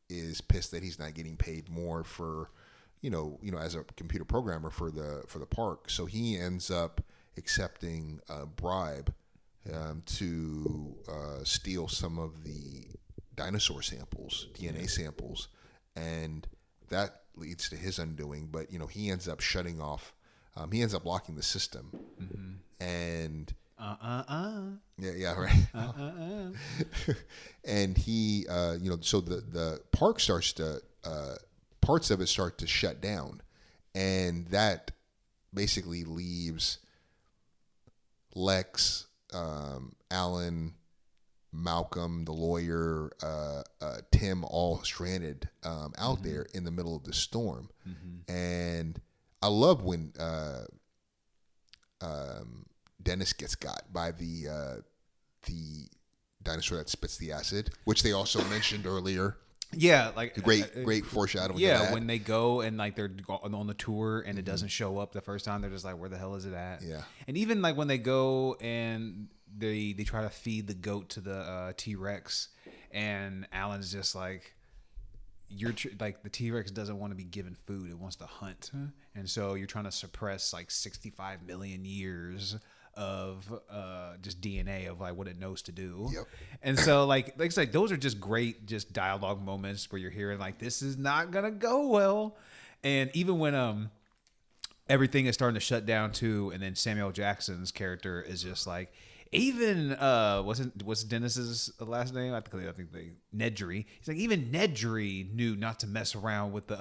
S2: is pissed that he's not getting paid more for, as a computer programmer for the park. So he ends up accepting a bribe to steal some of the dinosaur samples, DNA samples. And that leads to his undoing. But, he ends up shutting off. He ends up locking the system. And... Yeah, right. And he, so the park starts to... parts of it start to shut down. And that basically leaves Lex, Alan... Malcolm, the lawyer, Tim, all stranded out there in the middle of the storm. And I love when Dennis gets got by the dinosaur that spits the acid, which they also mentioned earlier.
S1: Yeah, like
S2: great foreshadowing.
S1: Yeah, when they go and like they're on the tour and it doesn't show up the first time, they're just like, "Where the hell is it at?"
S2: Yeah,
S1: and even like when they go and they try to feed the goat to the T-Rex, and Alan's just like, like the T-Rex doesn't want to be given food; it wants to hunt, and so you're trying to suppress like 65 million years of just DNA of like what it knows to do.
S2: Yep.
S1: And so like I said, those are just great just dialogue moments where you're hearing like this is not gonna go well. And even when everything is starting to shut down too, and then Samuel Jackson's character is just like even what's Dennis's last name? I think Nedry. He's like even Nedry knew not to mess around with the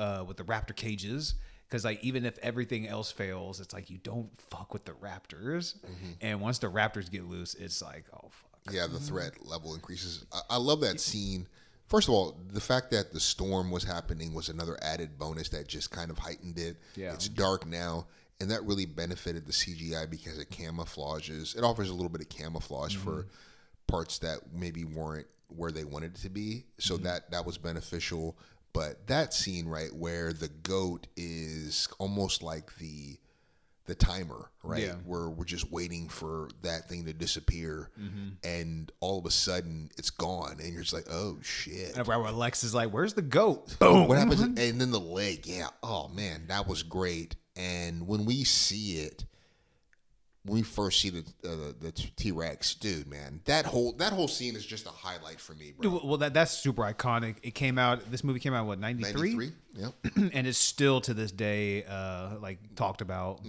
S1: raptor cages. Because like even if everything else fails, it's like you don't fuck with the raptors. And once the raptors get loose, it's like, oh fuck.
S2: Yeah, the threat level increases. I love that scene. First of all, the fact that the storm was happening was another added bonus that just kind of heightened it.
S1: Yeah.
S2: It's dark now, and that really benefited the CGI because it camouflages. It offers a little bit of camouflage for parts that maybe weren't where they wanted it to be. So that was beneficial. But that scene, right, where the goat is almost like the the timer, right?
S1: Yeah.
S2: Where we're just waiting for that thing to disappear, and all of a sudden it's gone, and you're just like, oh shit.
S1: And where Lex is like, "Where's the goat?" Boom.
S2: What happens? And then the leg, yeah. Oh man, that was great. And when we see it, when we first see the T-Rex, dude, man, that whole scene is just a highlight for me, bro.
S1: Dude, well, that's super iconic. It came out. This movie came out what 93?
S2: 93, yep.
S1: And it's still to this day like talked about.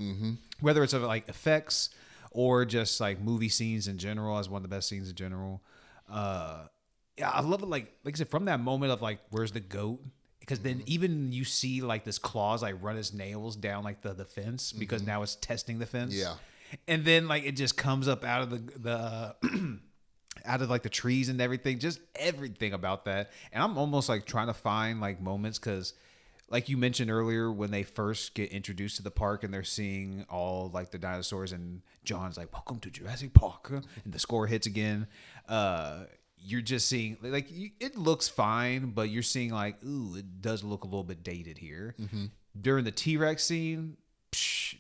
S1: Whether it's like effects or just like movie scenes in general as one of the best scenes in general. Yeah, I love it. Like I said, from that moment of like, where's the goat? Because then even you see like this claws like run his nails down like the fence because now it's testing the fence.
S2: Yeah.
S1: And then like it just comes up out of the out of like the trees and everything, just everything about that. And I'm almost like trying to find like moments because like you mentioned earlier when they first get introduced to the park and they're seeing all like the dinosaurs and John's like, "Welcome to Jurassic Park," and the score hits again. You're just seeing like it looks fine, but you're seeing like, ooh, it does look a little bit dated here. During the T-Rex scene,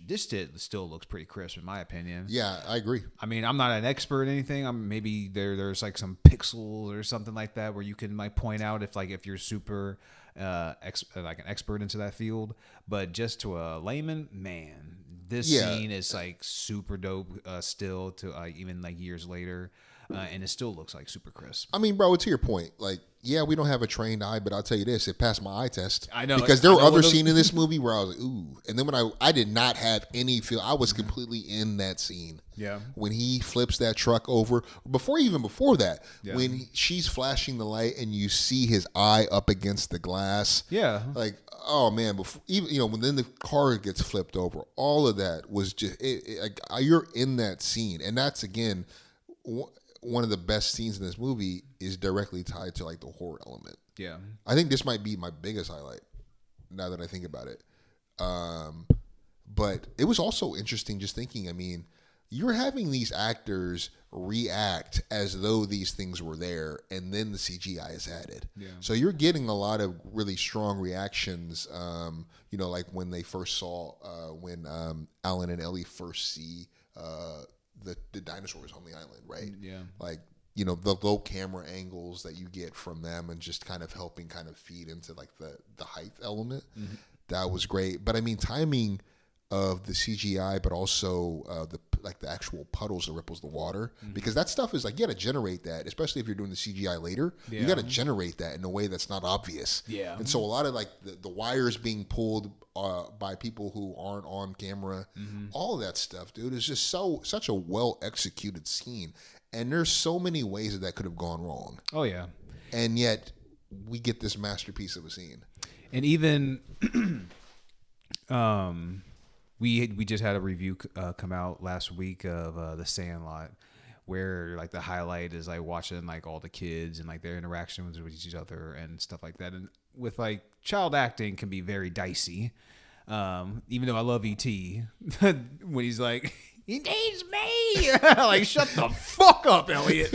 S1: this still looks pretty crisp in my opinion.
S2: Yeah, I agree.
S1: I mean, I'm not an expert in anything. Maybe there's like some pixels or something like that where you can like point out if you're super like an expert into that field. But just to a layman, man, this scene is like super dope still to even like years later. And it still looks like super crisp.
S2: I mean, bro, to your point, like, yeah, we don't have a trained eye, but I'll tell you this, it passed my eye test.
S1: I know.
S2: Because there were other scenes in this movie where I was like, ooh. And then when I did not have any feel, I was completely in that scene.
S1: Yeah.
S2: When he flips that truck over, before that, when she's flashing the light and you see his eye up against the glass. Yeah. Like, oh man, before even when then the car gets flipped over, all of that was just, you're in that scene. And that's, again, one of the best scenes in this movie is directly tied to like the horror element. Yeah. I think this might be my biggest highlight now that I think about it. But it was also interesting just thinking, I mean, you're having these actors react as though these things were there and then the CGI is added. Yeah. So you're getting a lot of really strong reactions, like when they first saw, when Alan and Ellie first see the dinosaurs on the island, right? Yeah. Like, the low camera angles that you get from them and just kind of helping kind of feed into like the height element. That was great. But I mean, timing of the CGI, but also the actual puddles that ripples the water, because that stuff is like, you got to generate that, especially if you're doing the CGI later. Yeah. You got to generate that in a way that's not obvious. Yeah. And so a lot of like the wires being pulled by people who aren't on camera, all of that stuff, dude, is just such a well executed scene. And there's so many ways that could have gone wrong. Oh yeah. And yet we get this masterpiece of a scene.
S1: And even we just had a review come out last week of The Sandlot, where like the highlight is like watching like all the kids and like their interactions with each other and stuff like that. And with like child acting can be very dicey. Even though I love E.T. when he's like, "He needs me," like, shut the fuck up, Elliot.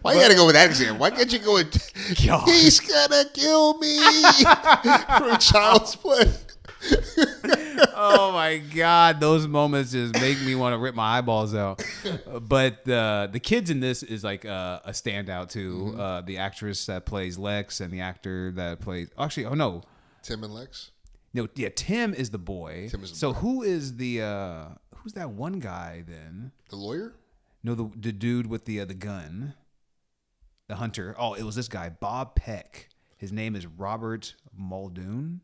S2: Why you gotta go with that example? Why can't you go with God. "He's gonna kill me" from Child's Play?
S1: Oh my God, those moments just make me want to rip my eyeballs out. But the kids in this is like a standout too. The actress that plays Lex and the actor that plays
S2: Tim and Lex.
S1: No, yeah, Tim is the boy. So who is who's that one guy then?
S2: The lawyer?
S1: No, the dude with the gun, the hunter. Oh, it was this guy, Bob Peck. His name is Robert Muldoon.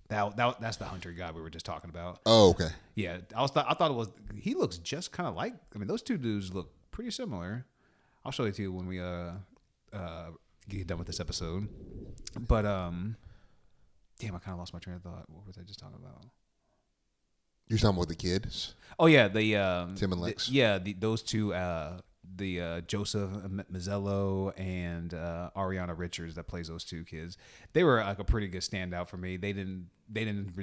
S1: That's the hunter guy we were just talking about.
S2: Oh, okay.
S1: Yeah, I thought it was. He looks just kind of like. I mean, those two dudes look pretty similar. I'll show it to you when we get done with this episode. But damn, I kind of lost my train of thought. What was I just talking about?
S2: You're talking about the kids?
S1: Oh yeah, the
S2: Tim and Lex.
S1: Those two. The Joseph Mazzello and Ariana Richards that plays those two kids. They were like a pretty good standout for me. They didn't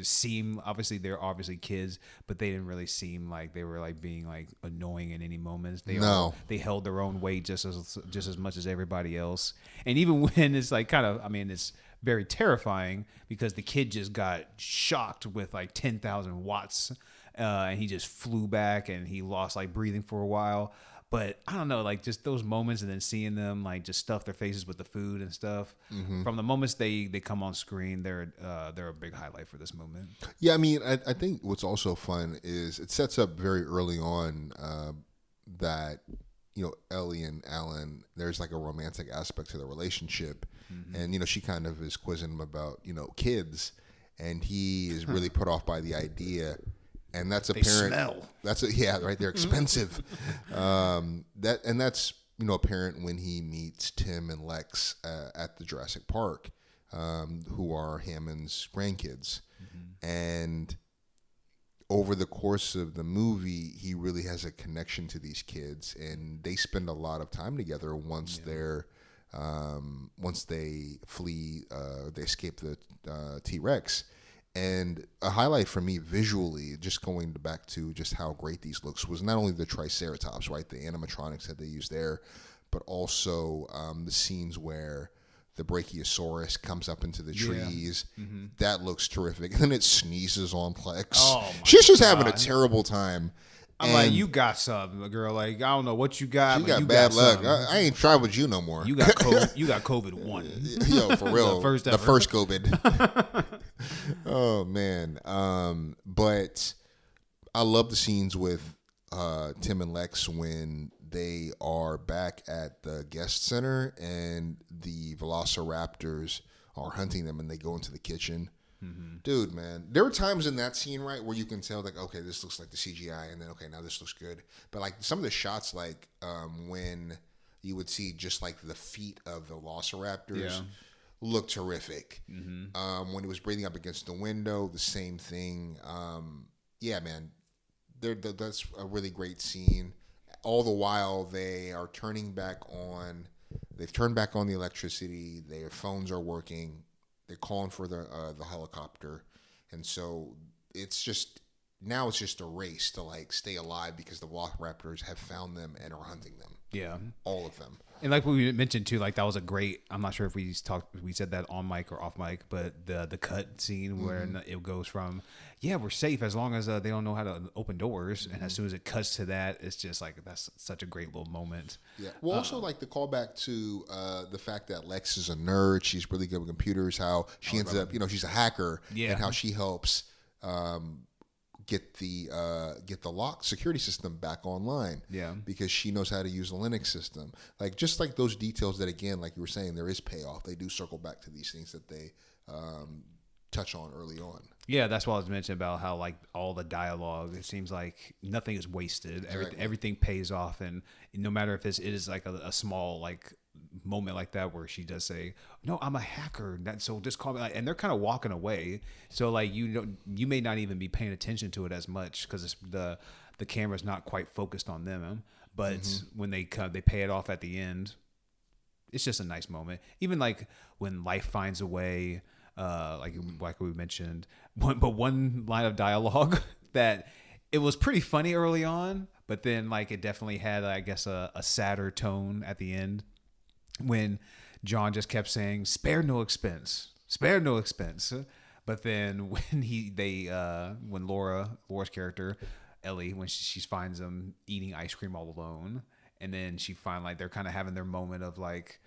S1: seem, obviously they're obviously kids, but they didn't really seem like they were like being like annoying in any moments. They held their own weight just as much as everybody else. And even when it's like kind of, I mean, it's very terrifying because the kid just got shocked with like 10,000 watts, and he just flew back and he lost like breathing for a while. But I don't know, like just those moments and then seeing them like just stuff their faces with the food and stuff. From the moments they come on screen, they're a big highlight for this moment.
S2: Yeah, I mean, I think what's also fun is it sets up very early on that, you know, Ellie and Alan, there's like a romantic aspect to the relationship. And, you know, she kind of is quizzing him about, you know, kids. And he is really put off by the idea. And that's apparent.
S1: They smell.
S2: Yeah, right. They're expensive. That's you know, apparent when he meets Tim and Lex at the Jurassic Park, who are Hammond's grandkids. And over the course of the movie, he really has a connection to these kids, and they spend a lot of time together once they flee, they escape the T-Rex. And a highlight for me visually, just going back to just how great these looks, was not only the Triceratops, right, the animatronics that they used there, but also the scenes where the Brachiosaurus comes up into the trees. That looks terrific. And then it sneezes on Plex.
S1: Oh,
S2: she's just having a terrible time.
S1: I'm like, you got something, girl. Like, I don't know what you got.
S2: You got bad luck. I ain't trying with you no more.
S1: You got COVID. You got COVID-1.
S2: Yo, for real. The first COVID. Oh man. But I love the scenes with Tim and Lex when they are back at the guest center and the velociraptors are hunting them and they go into the kitchen. Dude, man, there were times in that scene, right, where you can tell, like, okay, this looks like the CGI, and then, okay, now this looks good. But, like, some of the shots, like, when you would see just, like, the feet of the velociraptors look terrific. When he was breathing up against the window, the same thing. Yeah, man, that's a really great scene. All the while, they are turning back on. They've turned back on the electricity. Their phones are working. They're calling for the helicopter, and so it's just a race to like stay alive because the Velociraptors have found them and are hunting them. Yeah, all of them.
S1: And like we mentioned too, like that was a great. I'm not sure if we said that on mic or off mic, but the cut scene where it goes from we're safe as long as they don't know how to open doors, and as soon as it cuts to that, it's just like that's such a great little moment.
S2: Yeah. Well, also like the callback to the fact that Lex is a nerd, she's really good with computers. How she ends up, she's a hacker, and how she helps get the lock security system back online. Yeah. Because she knows how to use the Linux system. Like just like those details that, again, like you were saying, there is payoff. They do circle back to these things that they touch on early on.
S1: Yeah, that's what I was mentioning about how like all the dialogue, it seems like nothing is wasted. Everything pays off, and no matter if it is like a small like moment like that where she does say, "No, I'm a hacker," so just call me. And they're kind of walking away, so like you may not even be paying attention to it as much because the camera's not quite focused on them. But when they pay it off at the end, it's just a nice moment. Even like when life finds a way. Like we mentioned, one line of dialogue that it was pretty funny early on, but then like it definitely had, I guess, a sadder tone at the end when John just kept saying, "Spare no expense, spare no expense." But then when Laura's character Ellie, when she finds them eating ice cream all alone, and then she find like they're kind of having their moment of like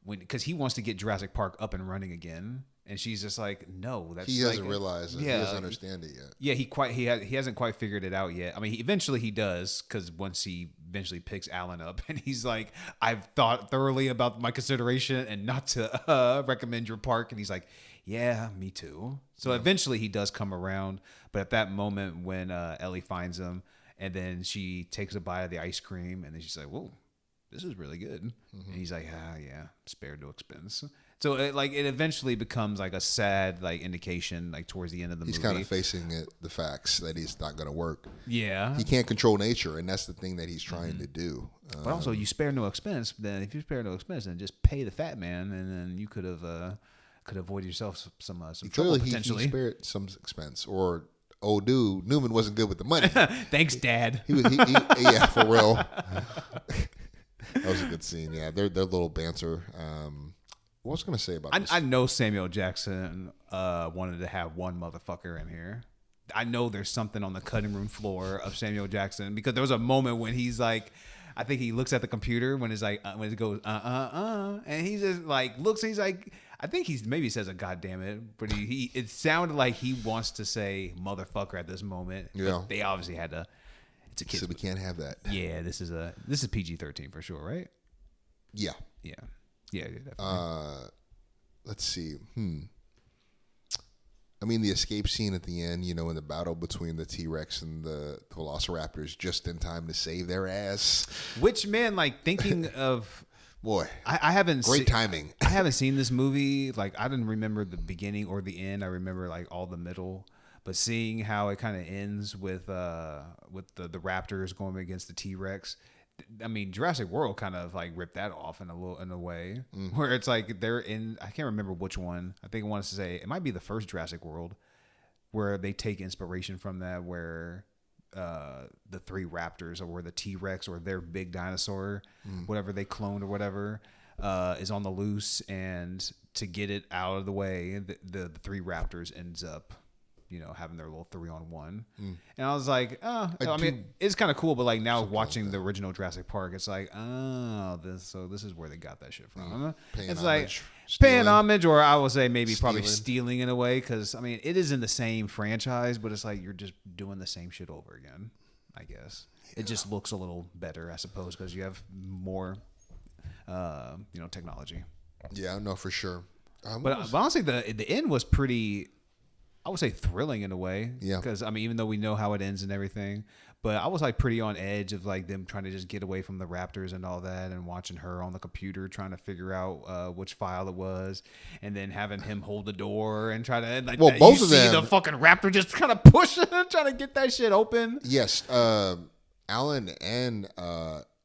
S1: because he wants to get Jurassic Park up and running again. And she's just like, no, that's
S2: he hasn't realized it. Yeah, he doesn't understand it yet.
S1: Yeah, he hasn't quite figured it out yet. I mean, eventually he does, because once he eventually picks Alan up, and he's like, I've thought thoroughly about my consideration and not to recommend your park. And he's like, yeah, me too. So eventually he does come around, but at that moment when Ellie finds him, and then she takes a bite of the ice cream, and then she's like, whoa, this is really good. And he's like, yeah, spared no expense. So it eventually becomes like a sad like indication like towards the end of the movie.
S2: He's kind of facing the facts that he's not going to work.
S1: Yeah,
S2: he can't control nature, and that's the thing that he's trying to do.
S1: But also, you spare no expense. Then if you spare no expense, then just pay the fat man, and then you could avoid yourself some trouble potentially.
S2: He spared some expense, or dude, Newman wasn't good with the money.
S1: Thanks, Dad.
S2: Yeah, for real. That was a good scene. Yeah, their little banter what was I going to say about this?
S1: I know Samuel Jackson wanted to have one motherfucker in here. I know there's something on the cutting room floor of Samuel Jackson because there was a moment when he's like, I think he looks at the computer when it's like when it goes and he just like looks. He's like, I think maybe says a goddamn it, but he it sounded like he wants to say motherfucker at this moment.
S2: Yeah,
S1: but they obviously had to. It's a kid.
S2: So we can't have that.
S1: Yeah, this is PG-13 for sure, right?
S2: Yeah.
S1: Definitely.
S2: Let's see. I mean, the escape scene at the end, in the battle between the T-Rex and the Velociraptors, just in time to save their ass.
S1: Which, man, like, thinking of...
S2: Boy,
S1: I haven't...
S2: Great timing.
S1: I haven't seen this movie. Like, I didn't remember the beginning or the end. I remember, like, all the middle. But seeing how it kind of ends with the Raptors going against the T-Rex... I mean, Jurassic World kind of like ripped that off in a way where it's like they're in. I can't remember which one. I think I wanted to say it might be the first Jurassic World where they take inspiration from that, where the three raptors or the T-Rex or their big dinosaur, whatever they cloned or whatever, is on the loose, and to get it out of the way, the three raptors ends up. Having their little 3-on-1. And I was like, I mean, it's kind of cool, but like now watching the original Jurassic Park, it's like, this is where they got that shit from. It's like paying homage, or I would say maybe probably stealing in a way, because I mean, it is in the same franchise, but it's like you're just doing the same shit over again, I guess. Yeah. It just looks a little better, I suppose, because you have more, technology.
S2: Yeah, no, for sure.
S1: But honestly, the end was pretty... I would say thrilling in a way.
S2: Yeah.
S1: Because, I mean, even though we know how it ends and everything, but I was like pretty on edge of like them trying to just get away from the Raptors and all that, and watching her on the computer trying to figure out which file it was, and then having him hold the door and try to, like,
S2: both
S1: you
S2: of
S1: see
S2: them,
S1: the fucking Raptor just kind of pushing, trying to get that shit open.
S2: Yes. Alan and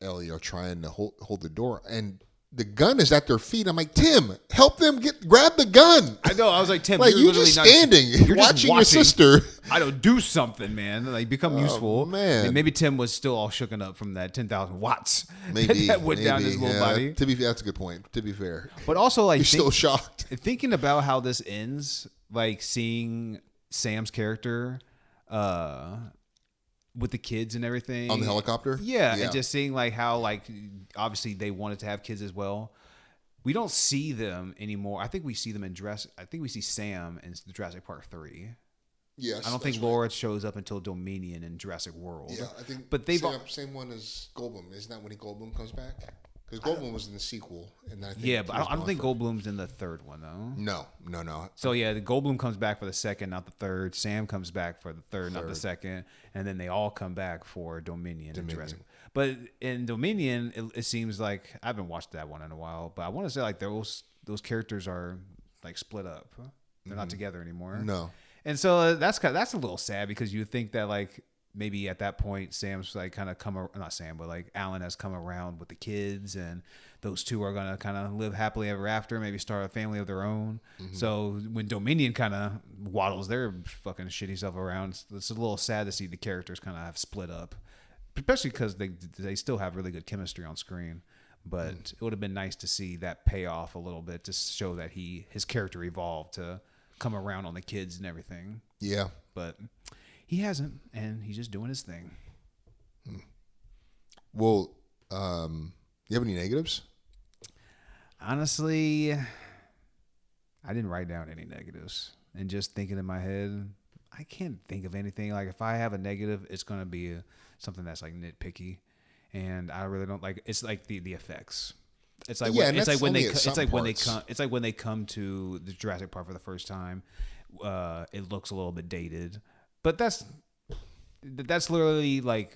S2: Ellie are trying to hold the door, and the gun is at their feet. I'm like, Tim, help them grab the gun.
S1: I know. I was like, Tim,
S2: like,
S1: you're
S2: just standing, you're watching your sister.
S1: I don't do something, man. Like, become useful.
S2: Man,
S1: and maybe Tim was still all shooken up from that 10,000 watts.
S2: Maybe
S1: that went down his little body.
S2: To be fair, that's a good point. To be fair,
S1: but also like,
S2: you're still shocked.
S1: Thinking about how this ends, like seeing Sam's character, with the kids and everything
S2: on the helicopter.
S1: Yeah. And just seeing like how like obviously they wanted to have kids as well. We don't see them anymore. I think we see them in I think we see Sam in the Jurassic Park 3.
S2: Yes.
S1: I don't think Laura shows up until Dominion in Jurassic World.
S2: Yeah, I think
S1: but they've
S2: same one as Goldblum. Isn't that when Goldblum comes back? Because Goldblum was in the sequel, and I think
S1: but I don't think Goldblum's in the third one though.
S2: No.
S1: So yeah, the Goldblum comes back for the second, not the third. Sam comes back for the third, not the second, and then they all come back for Dominion. And Jurassic. But in Dominion, it seems like I haven't watched that one in a while, but I want to say like those characters are like split up. They're not together anymore.
S2: No.
S1: And so that's a little sad, because you think that like maybe at that point Sam's like kind of not Sam, but like Alan has come around with the kids, and those two are gonna kind of live happily ever after, maybe start a family of their own. So when Dominion kind of waddles their fucking shitty stuff around, it's a little sad to see the characters kind of have split up, especially because they still have really good chemistry on screen. But it would have been nice to see that pay off a little bit, to show that his character evolved to come around on the kids and everything.
S2: Yeah.
S1: But he hasn't, and he's just doing his thing.
S2: Well, you have any negatives?
S1: Honestly, I didn't write down any negatives. And just thinking in my head, I can't think of anything. Like, if I have a negative, it's going to be something that's like nitpicky. And I really don't like. It's like the effects. It's like when they come to the Jurassic Park for the first time. It looks a little bit dated, but that's literally like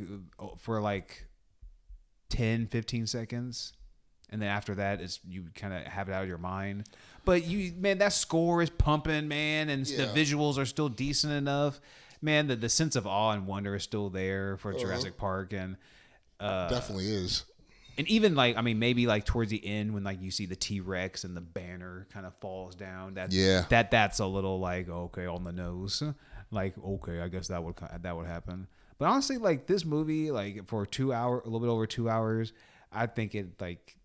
S1: for like 10, 15 seconds. And then after that, you kind of have it out of your mind. But that score is pumping, man, and the visuals are still decent enough. Man, the sense of awe and wonder is still there for Jurassic Park, and
S2: definitely is.
S1: And even like, I mean, maybe like towards the end when like you see the T-Rex and the banner kind of falls down. That's a little like, okay, on the nose. Like, okay, I guess that would happen. But honestly, like this movie, like for a little bit over 2 hours, I think it like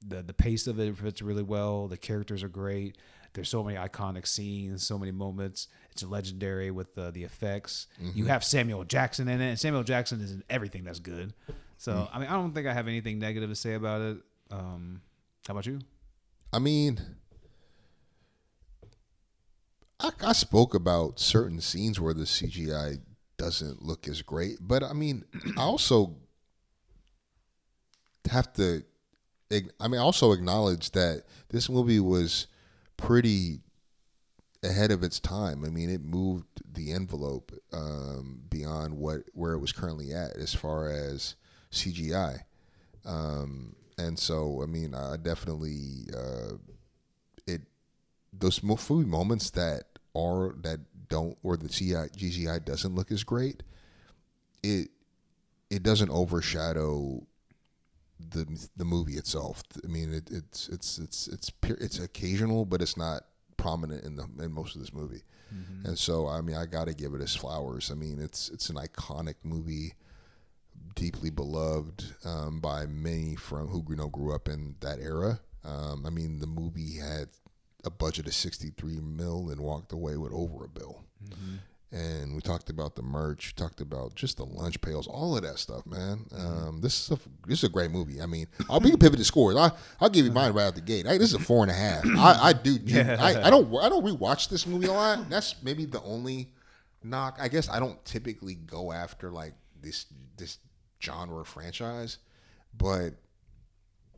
S1: the pace of it fits really well. The characters are great. There's so many iconic scenes, so many moments. It's legendary with the effects. You have Samuel Jackson in it, and Samuel Jackson is in everything that's good. So, I mean, I don't think I have anything negative to say about it. How about you?
S2: I mean, I spoke about certain scenes where the CGI doesn't look as great, but I mean, I also have to. I mean, also acknowledge that this movie was pretty ahead of its time. I mean, it moved the envelope beyond where it was currently at as far as CGI. And so, I mean, I definitely those movie moments that don't, or the CGI doesn't look as great, it doesn't overshadow the movie itself. I mean, it's occasional, but it's not prominent in most of this movie. And so, I mean, I got to give it its flowers. I mean, it's an iconic movie, deeply beloved by many from who grew up in that era. I mean, the movie had a budget of $63 million and walked away with over $1 billion. And we talked about the merch, talked about just the lunch pails, all of that stuff, man. This is a great movie. I mean, I'll be pivot to scores. I'll give you mine right out the gate. This is a 4.5. I don't rewatch this movie a lot. That's maybe the only knock. I guess I don't typically go after like this genre franchise, but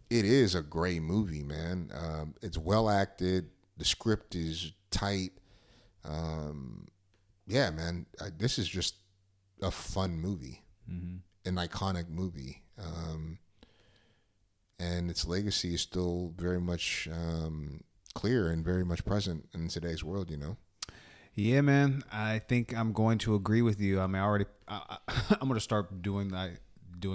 S2: it is a great movie, man. It's well acted. The script is tight. Yeah, man, this is just a fun movie, an iconic movie, and its legacy is still very much clear and very much present in today's world.
S1: Yeah, man, I think I'm going to agree with you. I mean, I'm going to start doing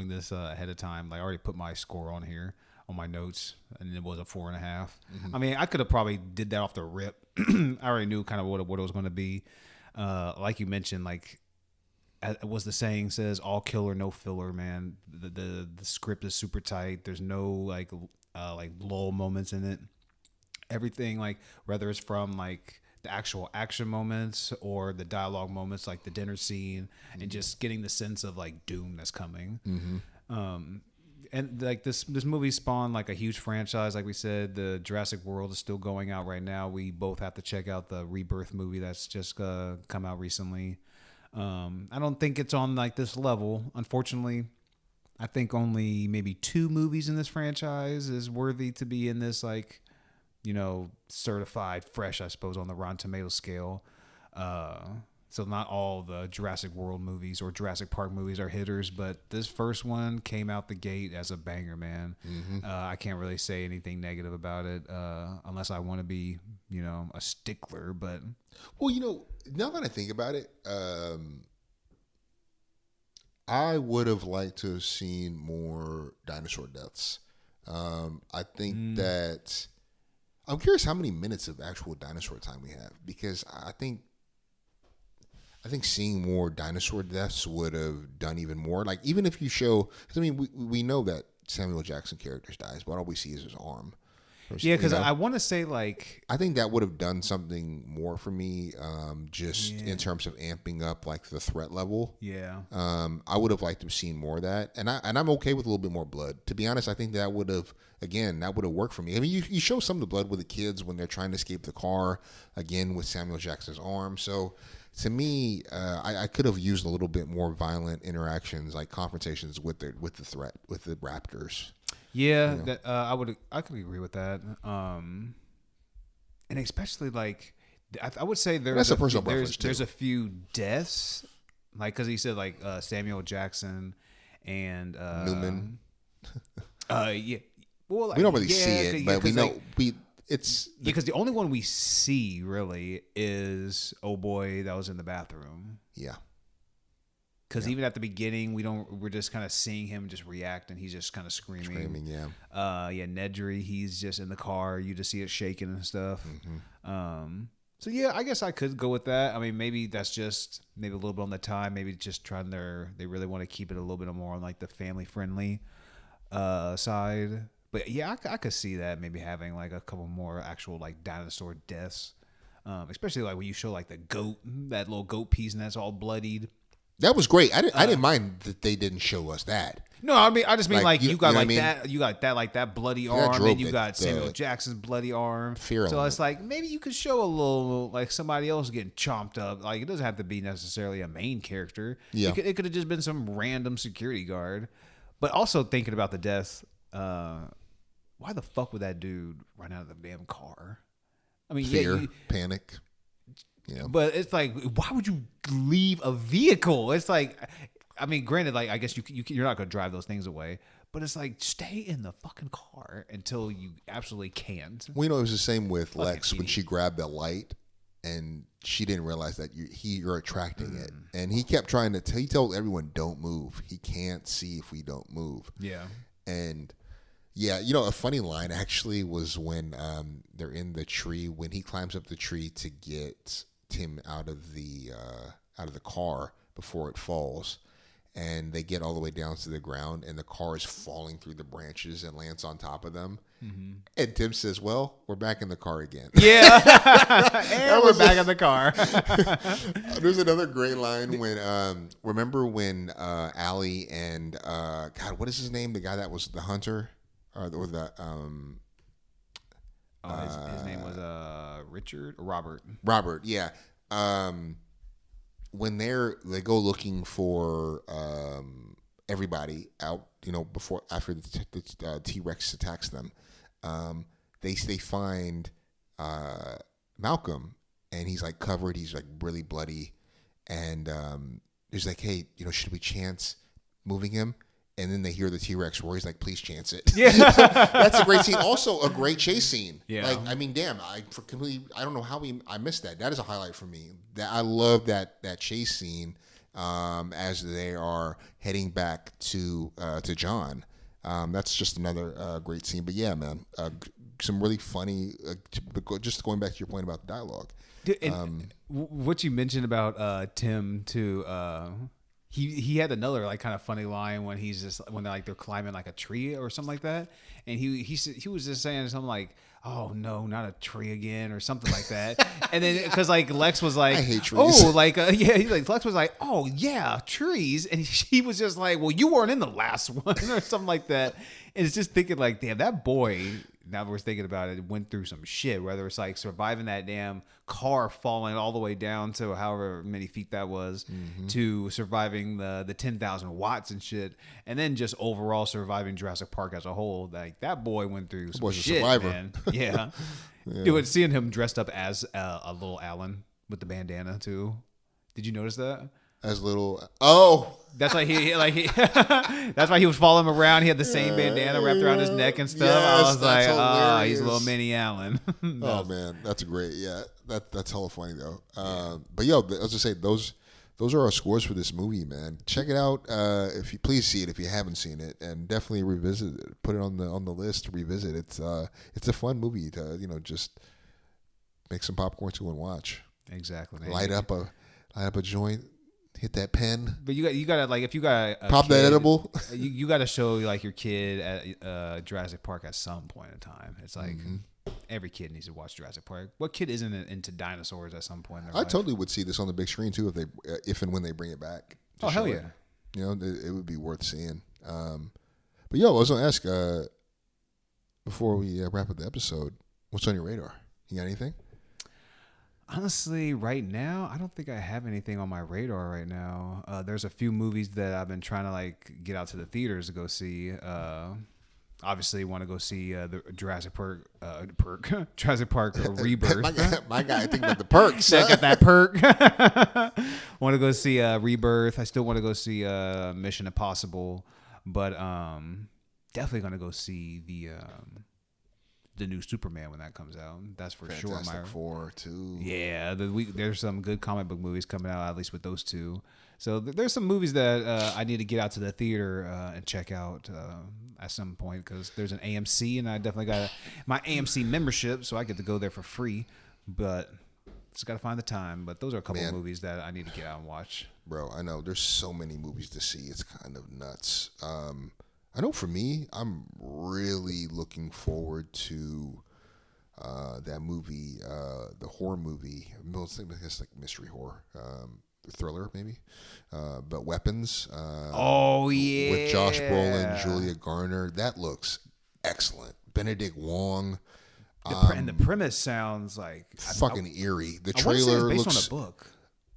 S1: this ahead of time. Like, I already put my score on here on my notes, and it was a 4.5. I mean, I could have probably did that off the rip. I already knew kind of what it was going to be. Like you mentioned, like was the saying says, all killer, no filler, man. The script is super tight. There's no like lull moments in it. Everything, like whether it's from like the actual action moments or the dialogue moments, like the dinner scene, and just getting the sense of like doom that's coming. And like this movie spawned like a huge franchise. Like we said, the Jurassic World is still going out right now. We both have to check out the Rebirth movie that's just come out recently. I don't think it's on like this level, unfortunately. I think only maybe 2 movies in this franchise is worthy to be in this, like, certified fresh, I suppose, on the Rotten Tomatoes scale. So not all the Jurassic World movies or Jurassic Park movies are hitters, but this first one came out the gate as a banger, man. I can't really say anything negative about it unless I want to be, a stickler. But
S2: well, now that I think about it, I would have liked to have seen more dinosaur deaths. I think that I'm curious how many minutes of actual dinosaur time we have, because I think seeing more dinosaur deaths would have done even more. Like, even if you show, because I mean, we know that Samuel Jackson character dies, but all we see is his arm.
S1: Yeah, because I want to say, like,
S2: I think that would have done something more for me, in terms of amping up like the threat level.
S1: Yeah.
S2: I would have liked to have seen more of that, and I'm okay with a little bit more blood. To be honest, I think that would have worked for me. I mean, you show some of the blood with the kids when they're trying to escape the car, again with Samuel Jackson's arm. So to me, I could have used a little bit more violent interactions, like confrontations with the raptors.
S1: Yeah, that I could agree with that. And especially like I would say there's a few deaths, like because he said like Samuel Jackson and
S2: Newman.
S1: Yeah. Well, like,
S2: we don't really see it, but we know
S1: because the only one we see really is oh boy that was in the bathroom.
S2: Yeah.
S1: Because even at the beginning, we're just kind of seeing him just react, and he's just kind of screaming.
S2: Yeah.
S1: Nedry, he's just in the car. You just see it shaking and stuff. So yeah, I guess I could go with that. I mean, maybe that's just a little bit on the time. Maybe just they really want to keep it a little bit more on like the family friendly side. But yeah, I could see that maybe having like a couple more actual like dinosaur deaths, especially like when you show like the goat, that little goat piece, and that's all bloodied.
S2: That was great. I didn't mind that they didn't show us that.
S1: No, I just mean like you got like
S2: that.
S1: You got that like that bloody arm, and you got Samuel
S2: the
S1: Jackson's bloody arm.
S2: Fear
S1: so
S2: element.
S1: it's like maybe you could show a little like somebody else getting chomped up. Like it doesn't have to be necessarily a main character.
S2: Yeah,
S1: it could have just been some random security guard. But also thinking about the death, why the fuck would that dude run out of the damn car? I mean,
S2: fear, panic. Yeah,
S1: but it's like, why would you leave a vehicle? It's like, I mean, granted, like I guess you're not gonna drive those things away, but it's like stay in the fucking car until you absolutely can't.
S2: Well, it was the same with Lex when she grabbed the light, and she didn't realize that you're attracting it, and he kept trying to. He told everyone, "Don't move. He can't see if we don't move."
S1: Yeah,
S2: and. Yeah, a funny line actually was when they're in the tree, when he climbs up the tree to get Tim out of the car before it falls, and they get all the way down to the ground, and the car is falling through the branches and lands on top of them. Mm-hmm. And Tim says, "Well, we're back in the car again."
S1: Yeah, and we're back in the car.
S2: There's another great line when remember when Allie and God, what is his name? The guy that was the hunter. His
S1: name was Richard or Robert.
S2: Robert, yeah. When they go looking for everybody out, after the T-Rex attacks them, they find Malcolm, and he's like covered, he's like really bloody, and he's like, "Hey, should we chance moving him?" And then they hear the T-Rex roar. He's like, "Please chance it."
S1: Yeah,
S2: that's a great scene. Also, a great chase scene.
S1: Yeah,
S2: like I mean, damn, I don't know how I missed that. That is a highlight for me. I love that chase scene as they are heading back to John. That's just another great scene. But yeah, man, some really funny. Just going back to your point about the dialogue.
S1: Dude, and what you mentioned about Tim too. He had another like kind of funny line when they're climbing like a tree or something like that, and he was just saying something like, "Oh no, not a tree again" or something like that. And then because like Lex was like,
S2: "I hate trees."
S1: Oh, like Lex was like, "Oh yeah, trees," and he was just like, "Well, you weren't in the last one" or something like that. And it's just thinking like, damn, that boy. Now that we're thinking about it, went through some shit. Whether it's like surviving that damn car falling all the way down to however many feet that was, to surviving the 10,000 watts and shit, and then just overall surviving Jurassic Park as a whole. Like that boy went through some shit,
S2: survivor.
S1: Man. Yeah, yeah. Dude, seeing him dressed up as a little Alan with the bandana too. Did you notice that?
S2: That's
S1: why that's why he was following him around. He had the same bandana wrapped around his neck and stuff. Yes, I was like, hilarious. He's a little mini Alan.
S2: Oh man, that's great. Yeah, that's hella funny though. But yo, I was just say those are our scores for this movie, man. Check it out if you please see it if you haven't seen it, and definitely revisit it. Put it on the list to revisit. It's a fun movie to just make some popcorn to and watch.
S1: Exactly. Man.
S2: Light up a joint. Hit that pen.
S1: But you gotta like if you got
S2: pop that edible.
S1: You gotta show like your kid at Jurassic Park at some point in time. It's like every kid needs to watch Jurassic Park. What kid isn't into dinosaurs at some point in their life?
S2: Totally would see this on the big screen too if and when they bring it back.
S1: Oh hell yeah!
S2: It would be worth seeing. But yo, I was gonna ask before we wrap up the episode, what's on your radar? You got anything?
S1: Honestly, right now, I don't think I have anything on my radar right now. There's a few movies that I've been trying to like get out to the theaters to go see. Obviously, want to go see the Jurassic Park Rebirth.
S2: my guy, think about the perks.
S1: Got that perk. Want to go see Rebirth. I still want to go see Mission Impossible, but definitely gonna go see the new Superman when that comes out. That's for sure.
S2: Fantastic Four too.
S1: Yeah, there's some good comic book movies coming out, at least with those two. So there's some movies that I need to get out to the theater and check out at some point because there's an AMC, and I definitely got my AMC membership, so I get to go there for free. But just got to find the time. But those are a couple of movies that I need to get out and watch.
S2: Bro, I know there's so many movies to see. It's kind of nuts. I know for me, I'm really looking forward to that movie, the horror movie. I guess like mystery horror, thriller maybe. But Weapons.
S1: Oh yeah,
S2: with Josh Brolin, Julia Garner. That looks excellent. Benedict Wong.
S1: And the premise sounds like
S2: fucking eerie. The
S1: I want to say
S2: trailer
S1: it's based
S2: looks.
S1: on a book.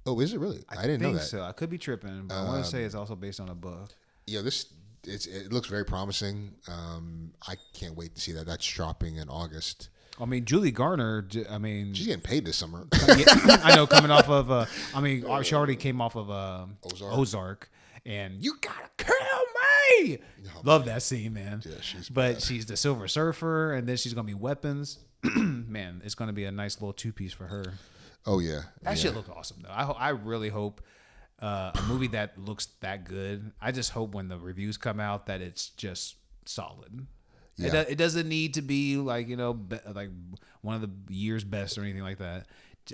S2: Oh, is it really? I didn't know that.
S1: So I could be tripping, but I want to say it's also based on a book.
S2: Yeah, it looks very promising. I can't wait to see that. That's dropping in August.
S1: I mean, Julie Garner. I mean,
S2: She's getting paid this summer.
S1: I know, coming off of. She already came off of Ozark, and you gotta kill me. Love that scene, man. Yeah, she's the Silver Surfer, and then she's gonna be Weapons. Man, it's gonna be a nice little 2-piece for her.
S2: Oh yeah,
S1: that shit looked awesome though. I really hope a movie that looks that good. I just hope when the reviews come out that it's just solid. Yeah. It doesn't need to be like like one of the year's best or anything like that.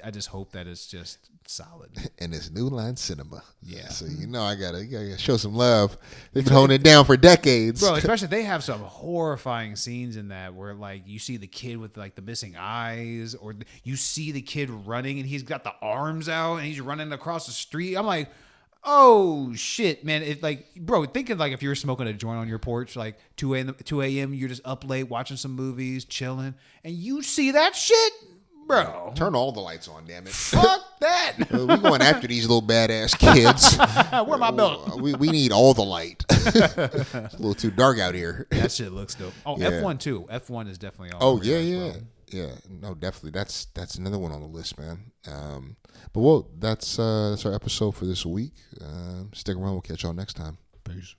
S1: I just hope that it's just solid.
S2: And it's New Line Cinema.
S1: Yeah.
S2: So I gotta show some love. They've been holding it down for decades,
S1: bro. Especially they have some horrifying scenes in that where like you see the kid with like the missing eyes, or you see the kid running and he's got the arms out and he's running across the street. I'm like, oh shit, man! It's like, bro, thinking like if you're smoking a joint on your porch, like 2 a.m., you're just up late watching some movies, chilling, and you see that shit. Bro,
S2: turn all the lights on, damn it!
S1: Fuck that!
S2: We're going after these little badass kids.
S1: Where my belt?
S2: We need all the light. It's a little too dark out here.
S1: That shit looks dope. Oh, yeah. F1 too. F1 is definitely on.
S2: Oh yeah. No, definitely. That's another one on the list, man. But that's our episode for this week. Stick around. We'll catch y'all next time.
S1: Peace.